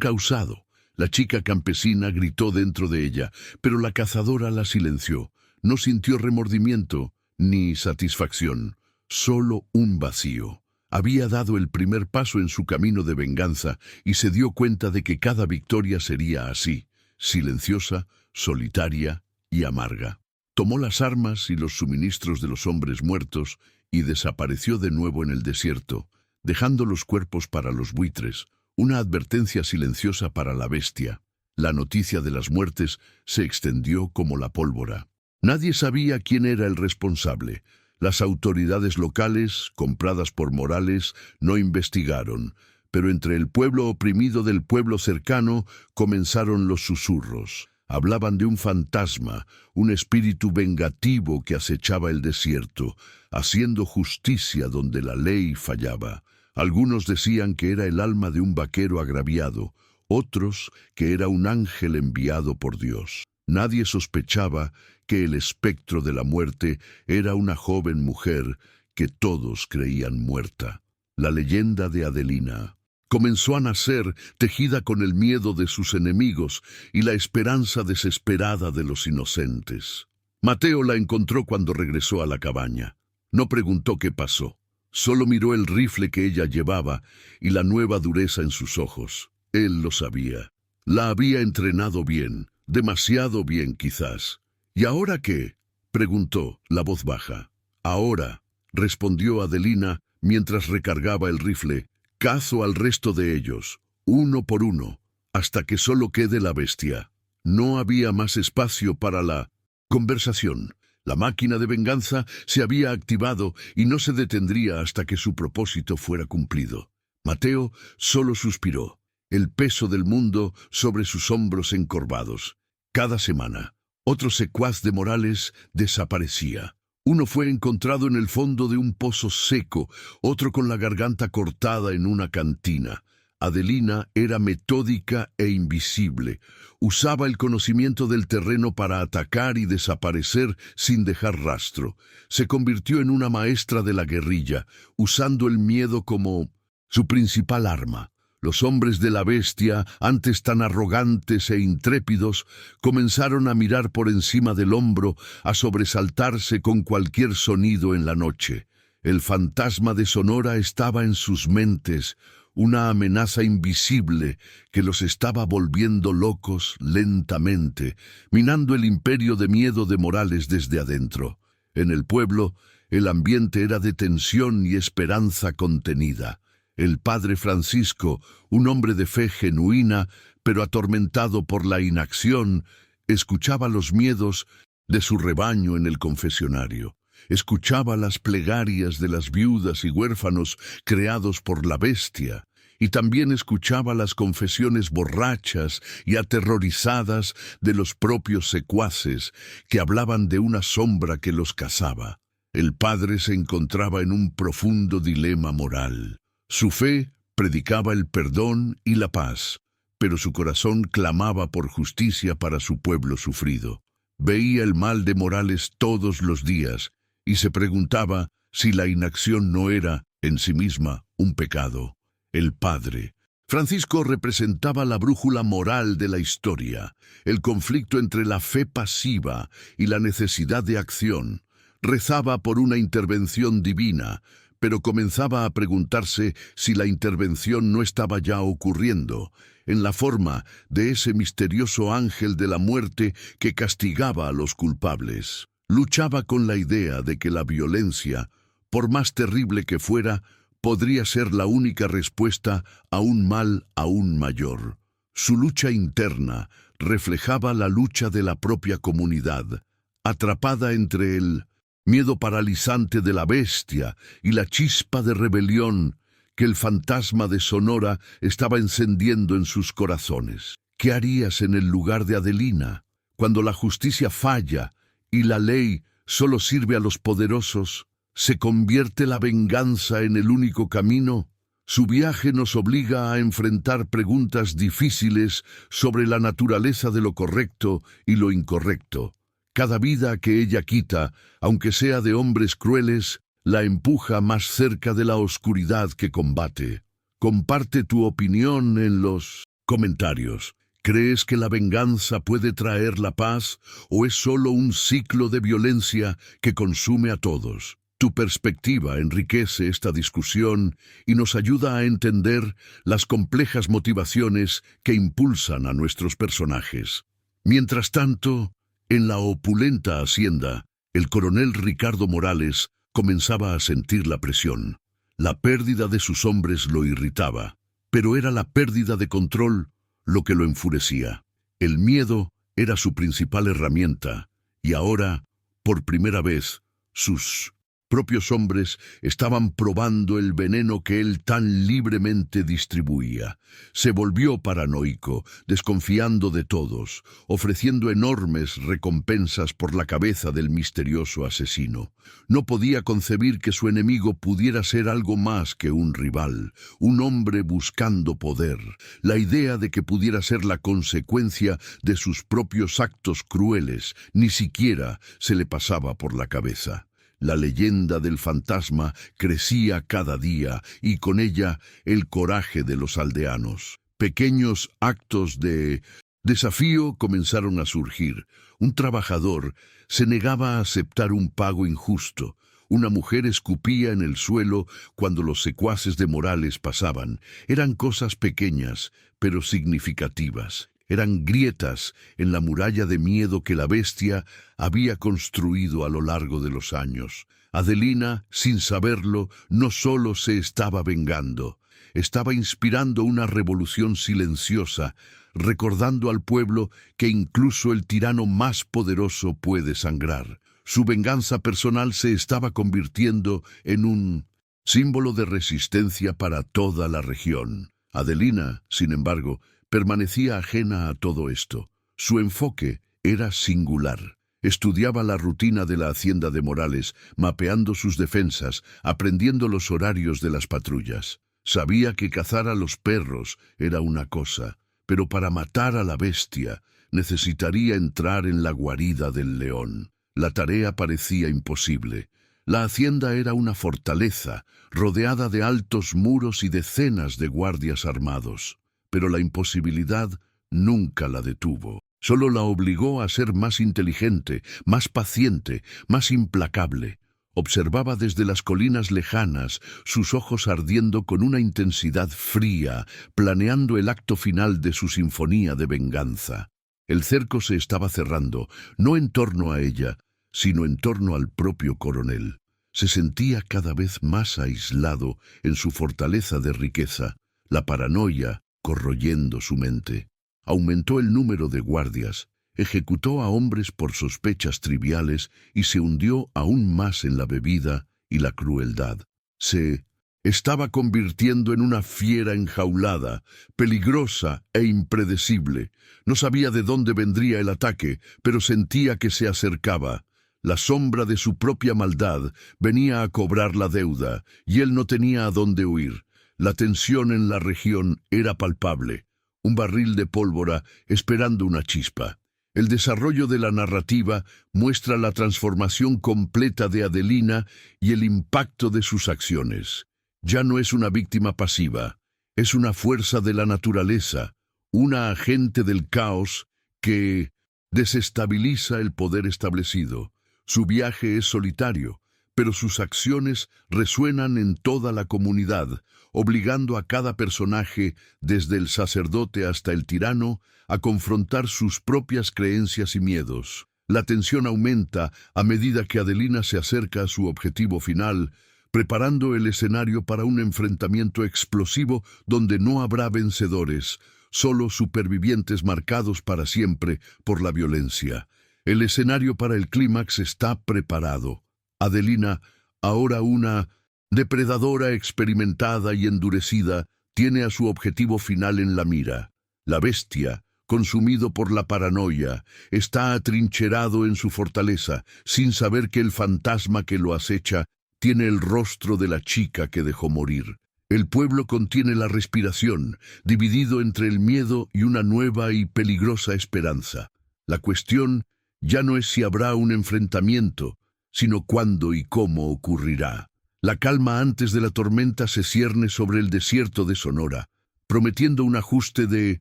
causado. La chica campesina gritó dentro de ella, pero la cazadora la silenció. No sintió remordimiento ni satisfacción, solo un vacío. Había dado el primer paso en su camino de venganza y se dio cuenta de que cada victoria sería así, silenciosa, solitaria y amarga. Tomó las armas y los suministros de los hombres muertos y desapareció de nuevo en el desierto, dejando los cuerpos para los buitres, una advertencia silenciosa para la bestia. La noticia de las muertes se extendió como la pólvora. Nadie sabía quién era el responsable. Las autoridades locales, compradas por Morales, no investigaron, pero entre el pueblo oprimido del pueblo cercano comenzaron los susurros. Hablaban de un fantasma, un espíritu vengativo que acechaba el desierto, haciendo justicia donde la ley fallaba. Algunos decían que era el alma de un vaquero agraviado, otros que era un ángel enviado por Dios. Nadie sospechaba que el espectro de la muerte era una joven mujer que todos creían muerta. La leyenda de Adelina comenzó a nacer, tejida con el miedo de sus enemigos y la esperanza desesperada de los inocentes. Mateo la encontró cuando regresó a la cabaña. No preguntó qué pasó, solo miró el rifle que ella llevaba y la nueva dureza en sus ojos. Él lo sabía. La había entrenado bien, demasiado bien quizás. ¿Y ahora qué?, preguntó, la voz baja. Ahora, respondió Adelina mientras recargaba el rifle, cazo al resto de ellos, uno por uno, hasta que solo quede la bestia. No había más espacio para la conversación. La máquina de venganza se había activado y no se detendría hasta que su propósito fuera cumplido. Mateo solo suspiró, el peso del mundo sobre sus hombros encorvados. Cada semana, otro secuaz de Morales desaparecía. Uno fue encontrado en el fondo de un pozo seco, otro con la garganta cortada en una cantina. Adelina era metódica e invisible. Usaba el conocimiento del terreno para atacar y desaparecer sin dejar rastro. Se convirtió en una maestra de la guerrilla, usando el miedo como su principal arma. Los hombres de la bestia, antes tan arrogantes e intrépidos, comenzaron a mirar por encima del hombro, a sobresaltarse con cualquier sonido en la noche. El fantasma de Sonora estaba en sus mentes, una amenaza invisible que los estaba volviendo locos lentamente, minando el imperio de miedo de Morales desde adentro. En el pueblo, el ambiente era de tensión y esperanza contenida. El padre Francisco, un hombre de fe genuina, pero atormentado por la inacción, escuchaba los miedos de su rebaño en el confesionario. Escuchaba las plegarias de las viudas y huérfanos creados por la bestia, y también escuchaba las confesiones borrachas y aterrorizadas de los propios secuaces que hablaban de una sombra que los cazaba. El padre se encontraba en un profundo dilema moral. Su fe predicaba el perdón y la paz, pero su corazón clamaba por justicia para su pueblo sufrido. Veía el mal de Morales todos los días y se preguntaba si la inacción no era, en sí misma, un pecado. El padre, Francisco representaba la brújula moral de la historia, el conflicto entre la fe pasiva y la necesidad de acción. Rezaba por una intervención divina, pero comenzaba a preguntarse si la intervención no estaba ya ocurriendo, en la forma de ese misterioso ángel de la muerte que castigaba a los culpables. Luchaba con la idea de que la violencia, por más terrible que fuera, podría ser la única respuesta a un mal aún mayor. Su lucha interna reflejaba la lucha de la propia comunidad, atrapada entre el miedo paralizante de la bestia y la chispa de rebelión que el fantasma de Sonora estaba encendiendo en sus corazones. ¿Qué harías en el lugar de Adelina, cuando la justicia falla y la ley solo sirve a los poderosos? ¿Se convierte la venganza en el único camino? Su viaje nos obliga a enfrentar preguntas difíciles sobre la naturaleza de lo correcto y lo incorrecto. Cada vida que ella quita, aunque sea de hombres crueles, la empuja más cerca de la oscuridad que combate. Comparte tu opinión en los comentarios. ¿Crees que la venganza puede traer la paz o es solo un ciclo de violencia que consume a todos? Tu perspectiva enriquece esta discusión y nos ayuda a entender las complejas motivaciones que impulsan a nuestros personajes. Mientras tanto, en la opulenta hacienda, el coronel Ricardo Morales comenzaba a sentir la presión. La pérdida de sus hombres lo irritaba, pero era la pérdida de control lo que lo enfurecía. El miedo era su principal herramienta, y ahora, por primera vez, sus propios hombres estaban probando el veneno que él tan libremente distribuía. Se volvió paranoico, desconfiando de todos, ofreciendo enormes recompensas por la cabeza del misterioso asesino. No podía concebir que su enemigo pudiera ser algo más que un rival, un hombre buscando poder. La idea de que pudiera ser la consecuencia de sus propios actos crueles ni siquiera se le pasaba por la cabeza. La leyenda del fantasma crecía cada día y con ella el coraje de los aldeanos. Pequeños actos de desafío comenzaron a surgir. Un trabajador se negaba a aceptar un pago injusto. Una mujer escupía en el suelo cuando los secuaces de Morales pasaban. Eran cosas pequeñas, pero significativas. Eran grietas en la muralla de miedo que la bestia había construido a lo largo de los años. Adelina, sin saberlo, no solo se estaba vengando, estaba inspirando una revolución silenciosa, recordando al pueblo que incluso el tirano más poderoso puede sangrar. Su venganza personal se estaba convirtiendo en un símbolo de resistencia para toda la región. Adelina, sin embargo, permanecía ajena a todo esto. Su enfoque era singular. Estudiaba la rutina de la hacienda de Morales, mapeando sus defensas, aprendiendo los horarios de las patrullas. Sabía que cazar a los perros era una cosa, pero para matar a la bestia necesitaría entrar en la guarida del león. La tarea parecía imposible. La hacienda era una fortaleza, rodeada de altos muros y decenas de guardias armados. Pero la imposibilidad nunca la detuvo. Solo la obligó a ser más inteligente, más paciente, más implacable. Observaba desde las colinas lejanas, sus ojos ardiendo con una intensidad fría, planeando el acto final de su sinfonía de venganza. El cerco se estaba cerrando, no en torno a ella, sino en torno al propio coronel. Se sentía cada vez más aislado en su fortaleza de riqueza. La paranoia corroyendo su mente. Aumentó el número de guardias, ejecutó a hombres por sospechas triviales y se hundió aún más en la bebida y la crueldad. Se estaba convirtiendo en una fiera enjaulada, peligrosa e impredecible. No sabía de dónde vendría el ataque, pero sentía que se acercaba. La sombra de su propia maldad venía a cobrar la deuda, y él no tenía a dónde huir. La tensión en la región era palpable, un barril de pólvora esperando una chispa. El desarrollo de la narrativa muestra la transformación completa de Adelina y el impacto de sus acciones. Ya no es una víctima pasiva, Es una fuerza de la naturaleza, una agente del caos que desestabiliza el poder establecido. Su viaje es solitario, pero sus acciones resuenan en toda la comunidad, obligando a cada personaje, desde el sacerdote hasta el tirano, a confrontar sus propias creencias y miedos. La tensión aumenta a medida que Adelina se acerca a su objetivo final, preparando el escenario para un enfrentamiento explosivo donde no habrá vencedores, solo supervivientes marcados para siempre por la violencia. El escenario para el clímax está preparado. Adelina, ahora una depredadora experimentada y endurecida, tiene a su objetivo final en la mira. La bestia, consumido por la paranoia, está atrincherado en su fortaleza, sin saber que el fantasma que lo acecha tiene el rostro de la chica que dejó morir. El pueblo contiene la respiración, dividido entre el miedo y una nueva y peligrosa esperanza. La cuestión ya no es si habrá un enfrentamiento, sino cuándo y cómo ocurrirá. La calma antes de la tormenta se cierne sobre el desierto de Sonora, prometiendo un ajuste de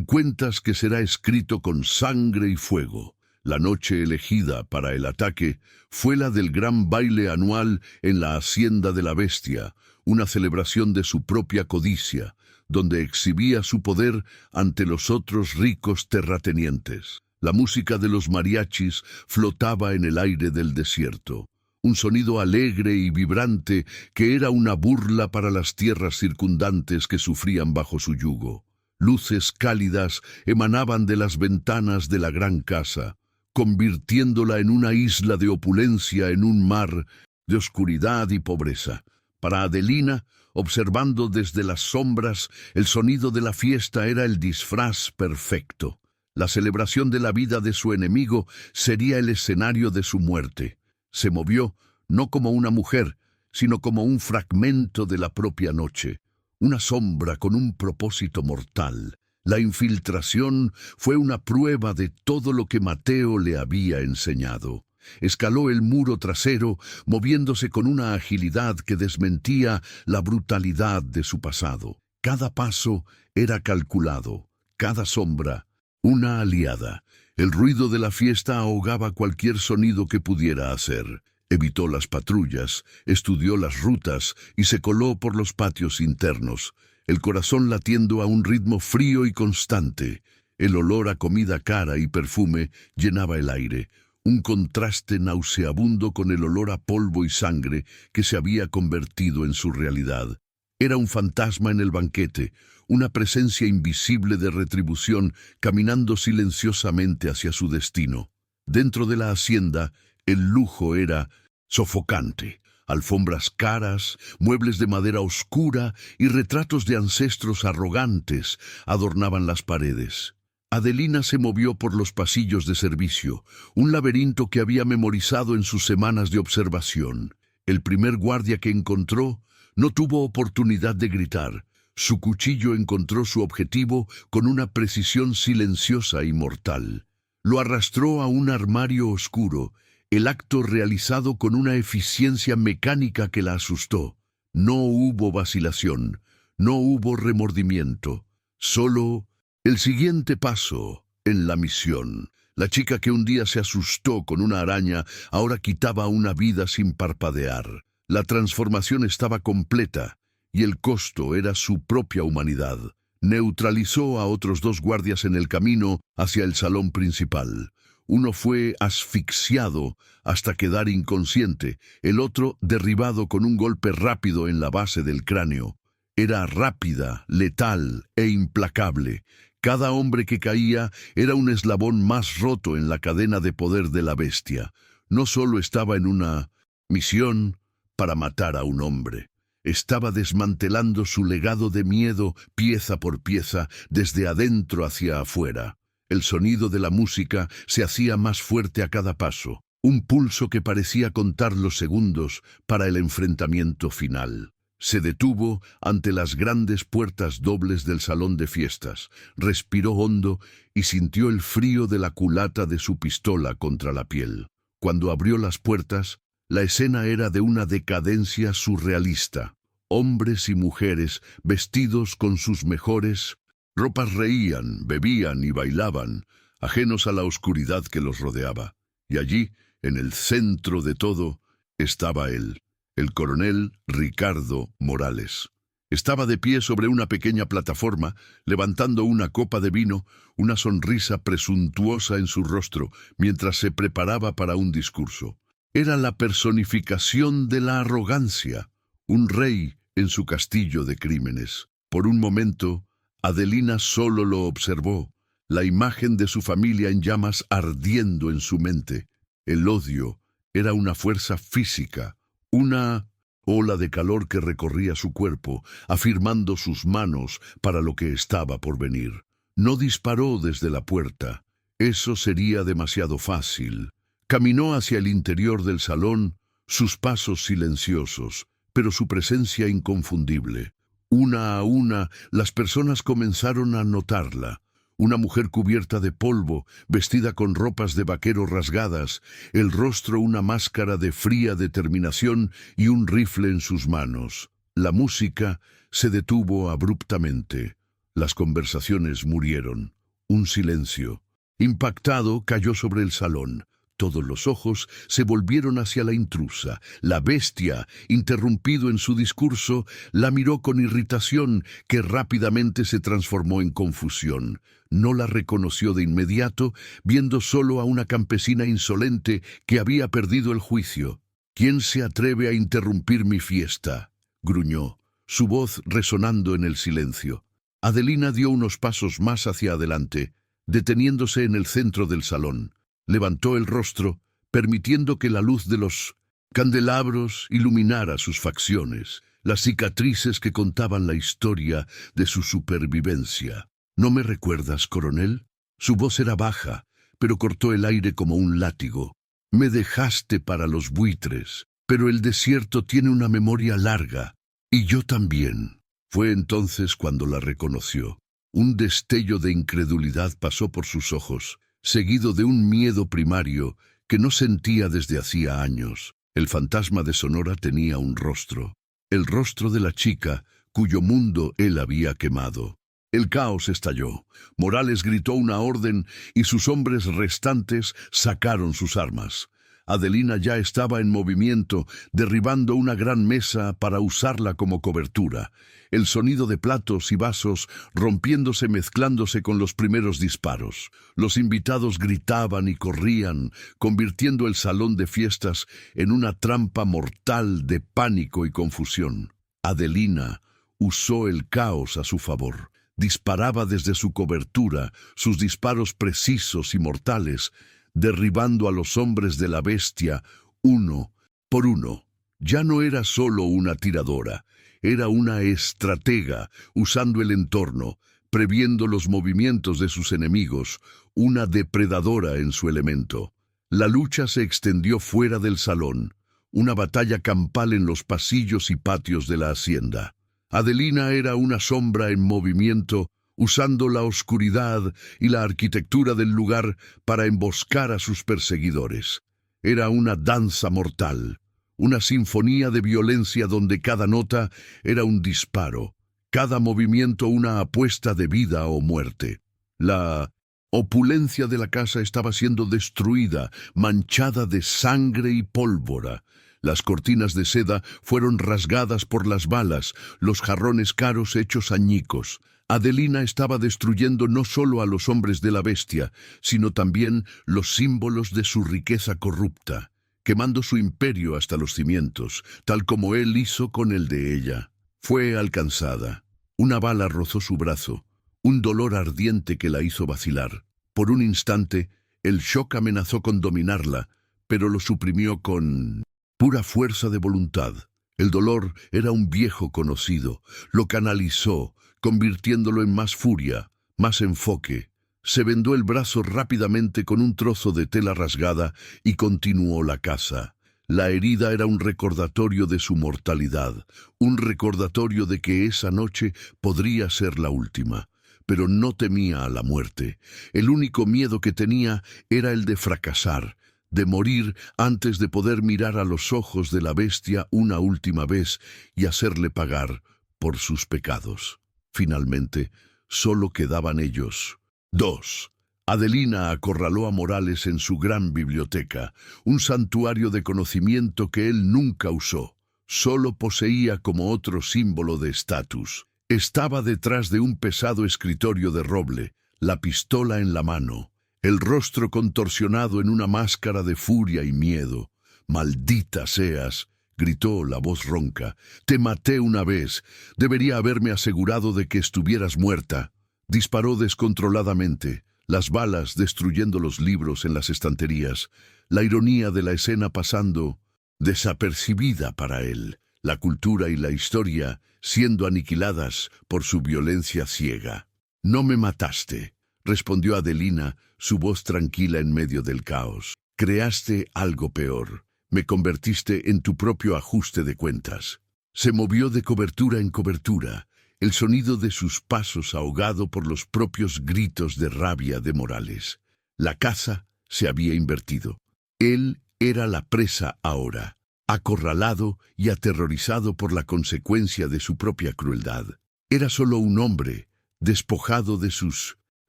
cuentas que será escrito con sangre y fuego. La noche elegida para el ataque fue la del gran baile anual en la Hacienda de la Bestia, una celebración de su propia codicia, donde exhibía su poder ante los otros ricos terratenientes. La música de los mariachis flotaba en el aire del desierto, un sonido alegre y vibrante que era una burla para las tierras circundantes que sufrían bajo su yugo. Luces cálidas emanaban de las ventanas de la gran casa, convirtiéndola en una isla de opulencia en un mar de oscuridad y pobreza. Para Adelina, observando desde las sombras, el sonido de la fiesta era el disfraz perfecto. La celebración de la vida de su enemigo sería el escenario de su muerte. Se movió, no como una mujer, sino como un fragmento de la propia noche, una sombra con un propósito mortal. La infiltración fue una prueba de todo lo que Mateo le había enseñado. Escaló el muro trasero, moviéndose con una agilidad que desmentía la brutalidad de su pasado. Cada paso era calculado, cada sombra una aliada. El ruido de la fiesta ahogaba cualquier sonido que pudiera hacer. Evitó las patrullas, estudió las rutas y se coló por los patios internos, el corazón latiendo a un ritmo frío y constante. El olor a comida cara y perfume llenaba el aire, un contraste nauseabundo con el olor a polvo y sangre que se había convertido en su realidad. Era un fantasma en el banquete, una presencia invisible de retribución caminando silenciosamente hacia su destino. Dentro de la hacienda, el lujo era sofocante. Alfombras caras, muebles de madera oscura y retratos de ancestros arrogantes adornaban las paredes. Adelina se movió por los pasillos de servicio, un laberinto que había memorizado en sus semanas de observación. El primer guardia que encontró no tuvo oportunidad de gritar. Su cuchillo encontró su objetivo con una precisión silenciosa y mortal. Lo arrastró a un armario oscuro, el acto realizado con una eficiencia mecánica que la asustó. No hubo vacilación, no hubo remordimiento, solo el siguiente paso en la misión. La chica que un día se asustó con una araña ahora quitaba una vida sin parpadear. La transformación estaba completa y el costo era su propia humanidad. Neutralizó a otros dos guardias en el camino hacia el salón principal. Uno fue asfixiado hasta quedar inconsciente, el otro derribado con un golpe rápido en la base del cráneo. Era rápida, letal e implacable. Cada hombre que caía era un eslabón más roto en la cadena de poder de la bestia. No solo estaba en una misión para matar a un hombre. Estaba desmantelando su legado de miedo pieza por pieza, desde adentro hacia afuera. El sonido de la música se hacía más fuerte a cada paso, un pulso que parecía contar los segundos para el enfrentamiento final. Se detuvo ante las grandes puertas dobles del salón de fiestas, respiró hondo y sintió el frío de la culata de su pistola contra la piel. Cuando abrió las puertas, la escena era de una decadencia surrealista. Hombres y mujeres, vestidos con sus mejores ropas, reían, bebían y bailaban, ajenos a la oscuridad que los rodeaba. Y allí, en el centro de todo, estaba él, el coronel Ricardo Morales. Estaba de pie sobre una pequeña plataforma, levantando una copa de vino, una sonrisa presuntuosa en su rostro, mientras se preparaba para un discurso. Era la personificación de la arrogancia, un rey en su castillo de crímenes. Por un momento, Adelina solo lo observó, la imagen de su familia en llamas ardiendo en su mente. El odio era una fuerza física, una ola de calor que recorría su cuerpo, afirmando sus manos para lo que estaba por venir. No disparó desde la puerta. Eso sería demasiado fácil. Caminó hacia el interior del salón, sus pasos silenciosos, pero su presencia inconfundible. Una a una, las personas comenzaron a notarla. Una mujer cubierta de polvo, vestida con ropas de vaquero rasgadas, el rostro una máscara de fría determinación y un rifle en sus manos. La música se detuvo abruptamente. Las conversaciones murieron. Un silencio. Impactado, cayó sobre el salón. Todos los ojos se volvieron hacia la intrusa. La bestia, interrumpido en su discurso, la miró con irritación que rápidamente se transformó en confusión. No la reconoció de inmediato, viendo solo a una campesina insolente que había perdido el juicio. «¿Quién se atreve a interrumpir mi fiesta?», gruñó, su voz resonando en el silencio. Adelina dio unos pasos más hacia adelante, deteniéndose en el centro del salón. Levantó el rostro, permitiendo que la luz de los candelabros iluminara sus facciones, las cicatrices que contaban la historia de su supervivencia. «¿No me recuerdas, coronel?». Su voz era baja, pero cortó el aire como un látigo. «Me dejaste para los buitres, pero el desierto tiene una memoria larga, y yo también». Fue entonces cuando la reconoció. Un destello de incredulidad pasó por sus ojos, seguido de un miedo primario que no sentía desde hacía años. El fantasma de Sonora tenía un rostro, el rostro de la chica cuyo mundo él había quemado. El caos estalló. Morales gritó una orden y sus hombres restantes sacaron sus armas. Adelina ya estaba en movimiento, derribando una gran mesa para usarla como cobertura. El sonido de platos y vasos rompiéndose mezclándose con los primeros disparos. Los invitados gritaban y corrían, convirtiendo el salón de fiestas en una trampa mortal de pánico y confusión. Adelina usó el caos a su favor. Disparaba desde su cobertura, sus disparos precisos y mortales, derribando a los hombres de la bestia uno por uno. Ya no era solo una tiradora, era una estratega, usando el entorno, previendo los movimientos de sus enemigos, una depredadora en su elemento. La lucha se extendió fuera del salón, una batalla campal en los pasillos y patios de la hacienda. Adelina era una sombra en movimiento, usando la oscuridad y la arquitectura del lugar para emboscar a sus perseguidores. Era una danza mortal, una sinfonía de violencia donde cada nota era un disparo, cada movimiento una apuesta de vida o muerte. La opulencia de la casa estaba siendo destruida, manchada de sangre y pólvora. Las cortinas de seda fueron rasgadas por las balas, los jarrones caros hechos añicos. Adelina estaba destruyendo no solo a los hombres de la bestia, sino también los símbolos de su riqueza corrupta, quemando su imperio hasta los cimientos, tal como él hizo con el de ella. Fue alcanzada. Una bala rozó su brazo, un dolor ardiente que la hizo vacilar. Por un instante, el shock amenazó con dominarla, pero lo suprimió con pura fuerza de voluntad. El dolor era un viejo conocido, lo canalizó, convirtiéndolo en más furia, más enfoque. Se vendó el brazo rápidamente con un trozo de tela rasgada y continuó la caza. La herida era un recordatorio de su mortalidad, un recordatorio de que esa noche podría ser la última. Pero no temía a la muerte. El único miedo que tenía era el de fracasar, de morir antes de poder mirar a los ojos de la bestia una última vez y hacerle pagar por sus pecados. Finalmente, solo quedaban ellos. 2. Adelina acorraló a Morales en su gran biblioteca, un santuario de conocimiento que él nunca usó. Solo poseía como otro símbolo de estatus. Estaba detrás de un pesado escritorio de roble, la pistola en la mano, el rostro contorsionado en una máscara de furia y miedo. «Maldita seas», gritó la voz ronca. «Te maté una vez. Debería haberme asegurado de que estuvieras muerta». Disparó descontroladamente, las balas destruyendo los libros en las estanterías, la ironía de la escena pasando desapercibida para él, la cultura y la historia siendo aniquiladas por su violencia ciega. «No me mataste», respondió Adelina, su voz tranquila en medio del caos. «Creaste algo peor. Me convertiste en tu propio ajuste de cuentas». Se movió de cobertura en cobertura, el sonido de sus pasos ahogado por los propios gritos de rabia de Morales. La caza se había invertido. Él era la presa ahora, acorralado y aterrorizado por la consecuencia de su propia crueldad. Era solo un hombre, despojado de sus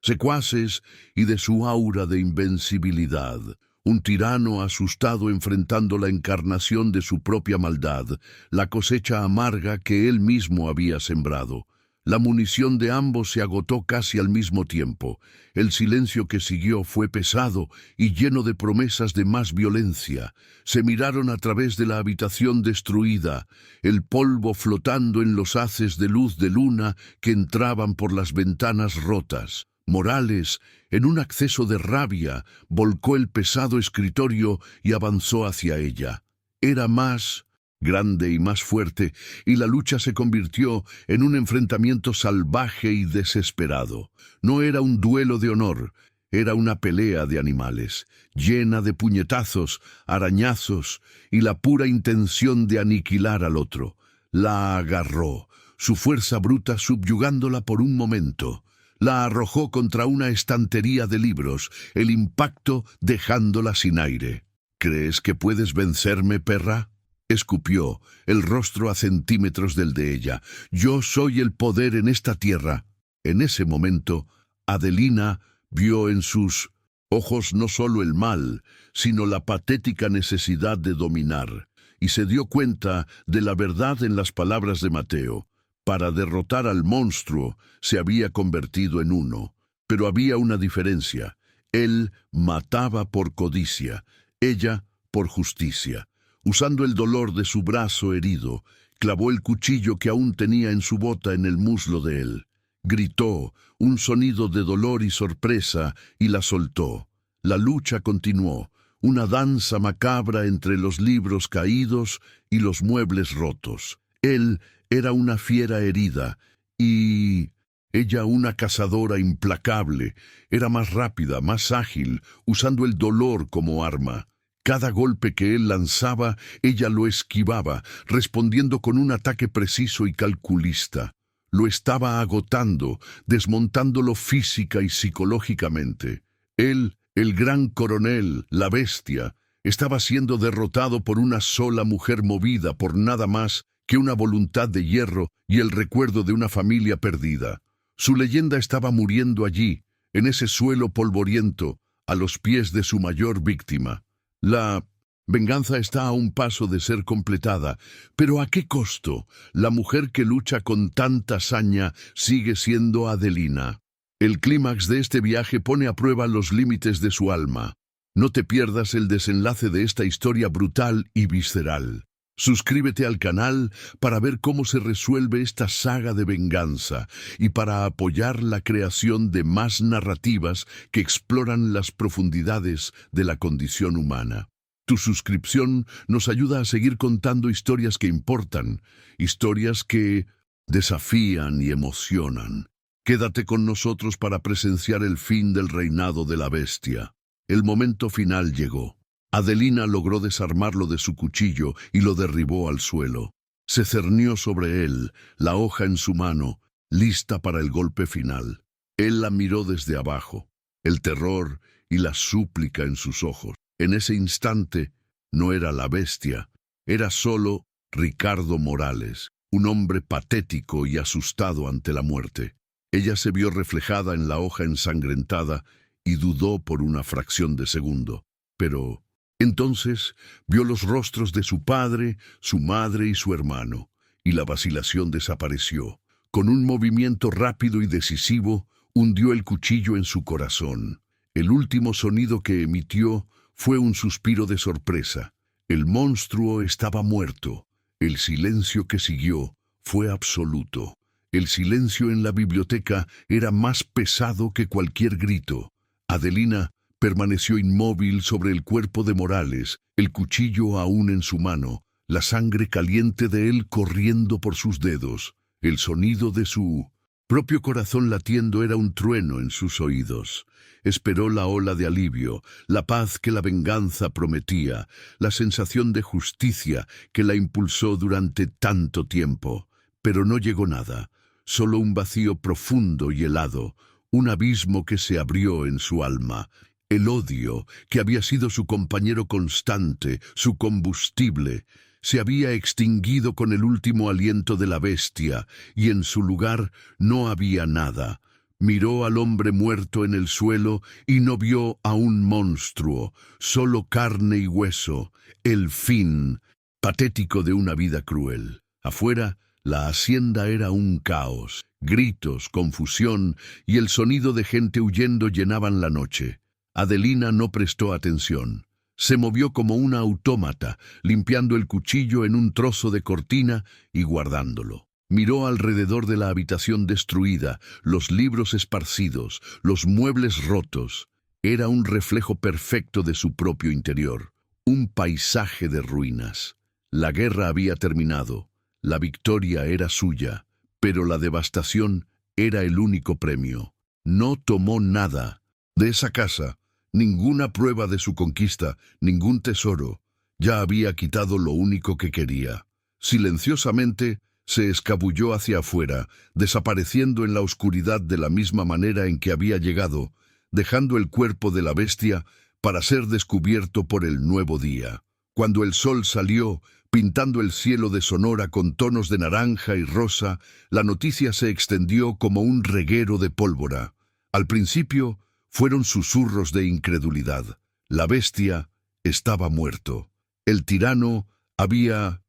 secuaces y de su aura de invencibilidad. Un tirano asustado enfrentando la encarnación de su propia maldad, la cosecha amarga que él mismo había sembrado. La munición de ambos se agotó casi al mismo tiempo. El silencio que siguió fue pesado y lleno de promesas de más violencia. Se miraron a través de la habitación destruida, el polvo flotando en los haces de luz de luna que entraban por las ventanas rotas. Morales, en un acceso de rabia, volcó el pesado escritorio y avanzó hacia ella. Era más grande y más fuerte, y la lucha se convirtió en un enfrentamiento salvaje y desesperado. No era un duelo de honor, era una pelea de animales, llena de puñetazos, arañazos y la pura intención de aniquilar al otro. La agarró, su fuerza bruta subyugándola por un momento. La arrojó contra una estantería de libros, el impacto dejándola sin aire. «¿Crees que puedes vencerme, perra?», escupió, el rostro a centímetros del de ella. «Yo soy el poder en esta tierra». En ese momento, Adelina vio en sus ojos no solo el mal, sino la patética necesidad de dominar, y se dio cuenta de la verdad en las palabras de Mateo. Para derrotar al monstruo se había convertido en uno, pero había una diferencia. Él mataba por codicia, ella por justicia. Usando el dolor de su brazo herido, clavó el cuchillo que aún tenía en su bota en el muslo de él. Gritó, un sonido de dolor y sorpresa, y la soltó. La lucha continuó, una danza macabra entre los libros caídos y los muebles rotos. Él era una fiera herida, y ella una cazadora implacable. Era más rápida, más ágil, usando el dolor como arma. Cada golpe que él lanzaba, ella lo esquivaba, respondiendo con un ataque preciso y calculista. Lo estaba agotando, desmontándolo física y psicológicamente. Él, el gran coronel, la bestia, estaba siendo derrotado por una sola mujer movida por nada más que una voluntad de hierro y el recuerdo de una familia perdida. Su leyenda estaba muriendo allí, en ese suelo polvoriento, a los pies de su mayor víctima. La venganza está a un paso de ser completada, pero ¿a qué costo? La mujer que lucha con tanta saña sigue siendo Adelina. El clímax de este viaje pone a prueba los límites de su alma. No te pierdas el desenlace de esta historia brutal y visceral. Suscríbete al canal para ver cómo se resuelve esta saga de venganza y para apoyar la creación de más narrativas que exploran las profundidades de la condición humana. Tu suscripción nos ayuda a seguir contando historias que importan, historias que desafían y emocionan. Quédate con nosotros para presenciar el fin del reinado de la bestia. El momento final llegó. Adelina logró desarmarlo de su cuchillo y lo derribó al suelo. Se cernió sobre él, la hoja en su mano, lista para el golpe final. Él la miró desde abajo, el terror y la súplica en sus ojos. En ese instante no era la bestia, era solo Ricardo Morales, un hombre patético y asustado ante la muerte. Ella se vio reflejada en la hoja ensangrentada y dudó por una fracción de segundo. Pero entonces vio los rostros de su padre, su madre y su hermano, y la vacilación desapareció. Con un movimiento rápido y decisivo, hundió el cuchillo en su corazón. El último sonido que emitió fue un suspiro de sorpresa. El monstruo estaba muerto. El silencio que siguió fue absoluto. El silencio en la biblioteca era más pesado que cualquier grito. Adelina permaneció inmóvil sobre el cuerpo de Morales, el cuchillo aún en su mano, la sangre caliente de él corriendo por sus dedos. El sonido de su propio corazón latiendo era un trueno en sus oídos. Esperó la ola de alivio, la paz que la venganza prometía, la sensación de justicia que la impulsó durante tanto tiempo. Pero no llegó nada, solo un vacío profundo y helado, un abismo que se abrió en su alma. El odio, que había sido su compañero constante, su combustible, se había extinguido con el último aliento de la bestia, y en su lugar no había nada. Miró al hombre muerto en el suelo y no vio a un monstruo, solo carne y hueso, el fin patético de una vida cruel. Afuera, la hacienda era un caos. Gritos, confusión y el sonido de gente huyendo llenaban la noche. Adelina no prestó atención. Se movió como una autómata, limpiando el cuchillo en un trozo de cortina y guardándolo. Miró alrededor de la habitación destruida, los libros esparcidos, los muebles rotos. Era un reflejo perfecto de su propio interior, un paisaje de ruinas. La guerra había terminado, la victoria era suya, pero la devastación era el único premio. No tomó nada de esa casa, ninguna prueba de su conquista, ningún tesoro. Ya había quitado lo único que quería. Silenciosamente se escabulló hacia afuera, desapareciendo en la oscuridad de la misma manera en que había llegado, dejando el cuerpo de la bestia para ser descubierto por el nuevo día. Cuando el sol salió, pintando el cielo de Sonora con tonos de naranja y rosa, la noticia se extendió como un reguero de pólvora. Al principio, fueron susurros de incredulidad. La bestia estaba muerto. El tirano había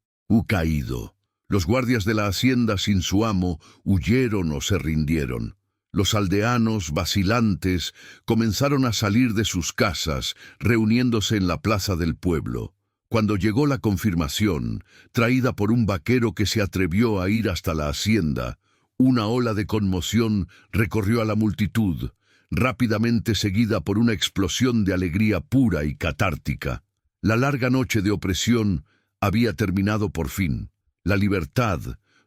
caído. Los guardias de la hacienda sin su amo huyeron o se rindieron. Los aldeanos, vacilantes, comenzaron a salir de sus casas, reuniéndose en la plaza del pueblo. Cuando llegó la confirmación, traída por un vaquero que se atrevió a ir hasta la hacienda, una ola de conmoción recorrió a la multitud, rápidamente seguida por una explosión de alegría pura y catártica. La larga noche de opresión había terminado por fin. La libertad,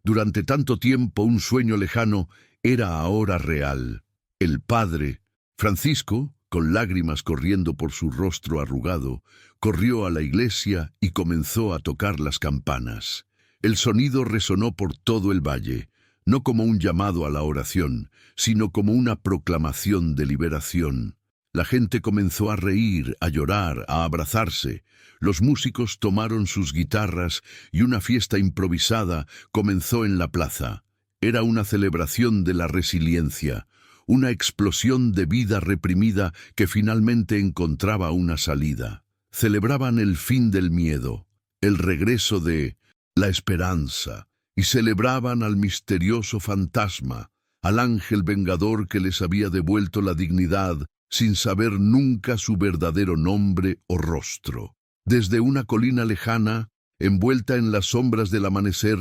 durante tanto tiempo un sueño lejano, era ahora real. El padre, Francisco, con lágrimas corriendo por su rostro arrugado, corrió a la iglesia y comenzó a tocar las campanas. El sonido resonó por todo el valle, no como un llamado a la oración, sino como una proclamación de liberación. La gente comenzó a reír, a llorar, a abrazarse. Los músicos tomaron sus guitarras y una fiesta improvisada comenzó en la plaza. Era una celebración de la resiliencia, una explosión de vida reprimida que finalmente encontraba una salida. Celebraban el fin del miedo, el regreso de la esperanza, y celebraban al misterioso fantasma, al ángel vengador que les había devuelto la dignidad sin saber nunca su verdadero nombre o rostro. Desde una colina lejana, envuelta en las sombras del amanecer,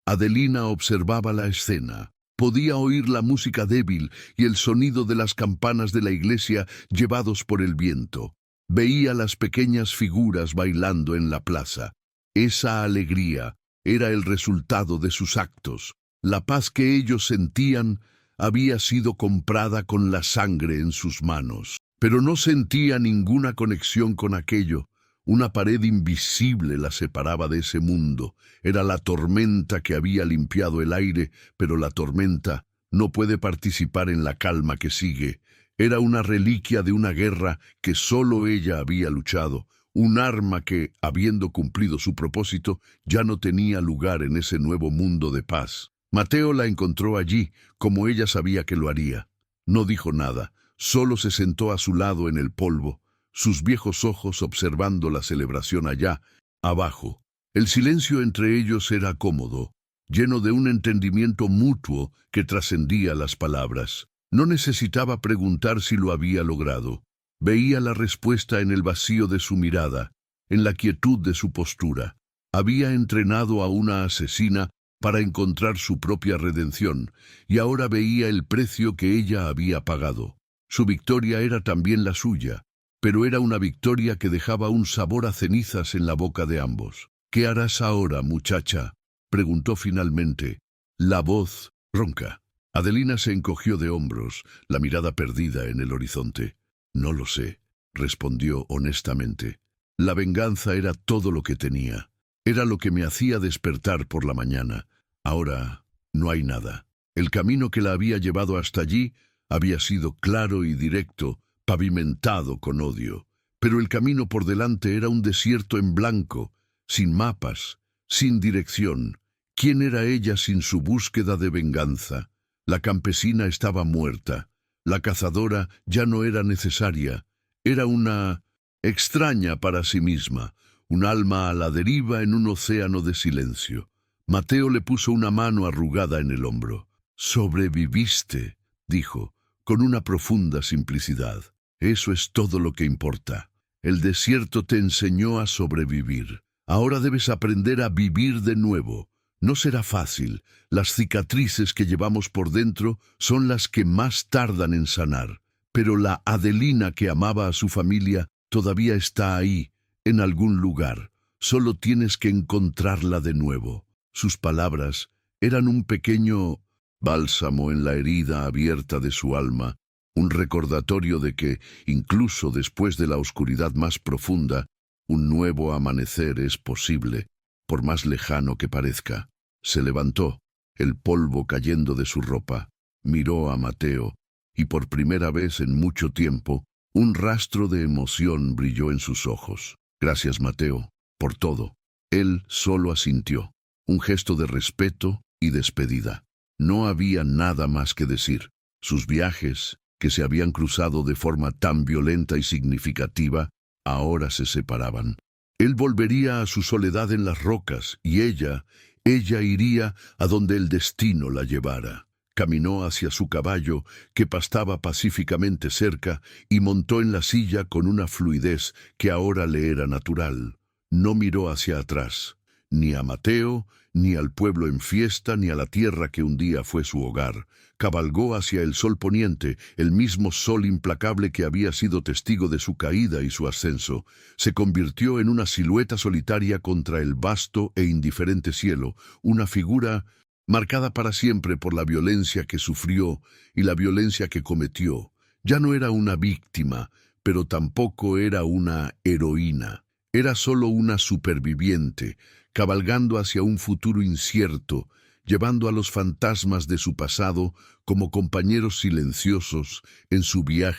Adelina observaba la escena. Podía oír la música débil y el sonido de las campanas de la iglesia llevados por el viento. Veía las pequeñas figuras bailando en la plaza. Esa alegría era el resultado de sus actos. La paz que ellos sentían había sido comprada con la sangre en sus manos. Pero no sentía ninguna conexión con aquello. Una pared invisible la separaba de ese mundo. Era la tormenta que había limpiado el aire, pero la tormenta no puede participar en la calma que sigue. Era una reliquia de una guerra que solo ella había luchado, un arma que, habiendo cumplido su propósito, ya no tenía lugar en ese nuevo mundo de paz. Mateo la encontró allí, como ella sabía que lo haría. No dijo nada, solo se sentó a su lado en el polvo, sus viejos ojos observando la celebración allá, abajo. El silencio entre ellos era cómodo, lleno de un entendimiento mutuo que trascendía las palabras. No necesitaba preguntar si lo había logrado. Veía la respuesta en el vacío de su mirada, en la quietud de su postura. Había entrenado a una asesina para encontrar su propia redención, y ahora veía el precio que ella había pagado. Su victoria era también la suya, pero era una victoria que dejaba un sabor a cenizas en la boca de ambos. «¿Qué harás ahora, muchacha?», preguntó finalmente. La voz ronca. Adelina se encogió de hombros, la mirada perdida en el horizonte. «No lo sé», respondió honestamente. La venganza era todo lo que tenía. Era lo que me hacía despertar por la mañana. Ahora no hay nada. El camino que la había llevado hasta allí había sido claro y directo, pavimentado con odio. Pero el camino por delante era un desierto en blanco, sin mapas, sin dirección. ¿Quién era ella sin su búsqueda de venganza? La campesina estaba muerta. La cazadora ya no era necesaria. Era una extraña para sí misma, un alma a la deriva en un océano de silencio. Mateo le puso una mano arrugada en el hombro. «Sobreviviste», dijo, con una profunda simplicidad. «Eso es todo lo que importa. El desierto te enseñó a sobrevivir. Ahora debes aprender a vivir de nuevo. No será fácil. Las cicatrices que llevamos por dentro son las que más tardan en sanar. Pero la Adelina que amaba a su familia todavía está ahí, en algún lugar. Solo tienes que encontrarla de nuevo». Sus palabras eran un pequeño bálsamo en la herida abierta de su alma, un recordatorio de que, incluso después de la oscuridad más profunda, un nuevo amanecer es posible, por más lejano que parezca. Se levantó, el polvo cayendo de su ropa, miró a Mateo, y por primera vez en mucho tiempo, un rastro de emoción brilló en sus ojos. «Gracias, Mateo, por todo». Él solo asintió, un gesto de respeto y despedida. No había nada más que decir. Sus viajes, que se habían cruzado de forma tan violenta y significativa, ahora se separaban. Él volvería a su soledad en las rocas, y ella iría a donde el destino la llevara. Caminó hacia su caballo, que pastaba pacíficamente cerca, y montó en la silla con una fluidez que ahora le era natural. No miró hacia atrás, ni a Mateo, ni al pueblo en fiesta, ni a la tierra que un día fue su hogar. Cabalgó hacia el sol poniente, el mismo sol implacable que había sido testigo de su caída y su ascenso. Se convirtió en una silueta solitaria contra el vasto e indiferente cielo, una figura marcada para siempre por la violencia que sufrió y la violencia que cometió. Ya no era una víctima, pero tampoco era una heroína. Era solo una superviviente, cabalgando hacia un futuro incierto, llevando a los fantasmas de su pasado como compañeros silenciosos en su viaje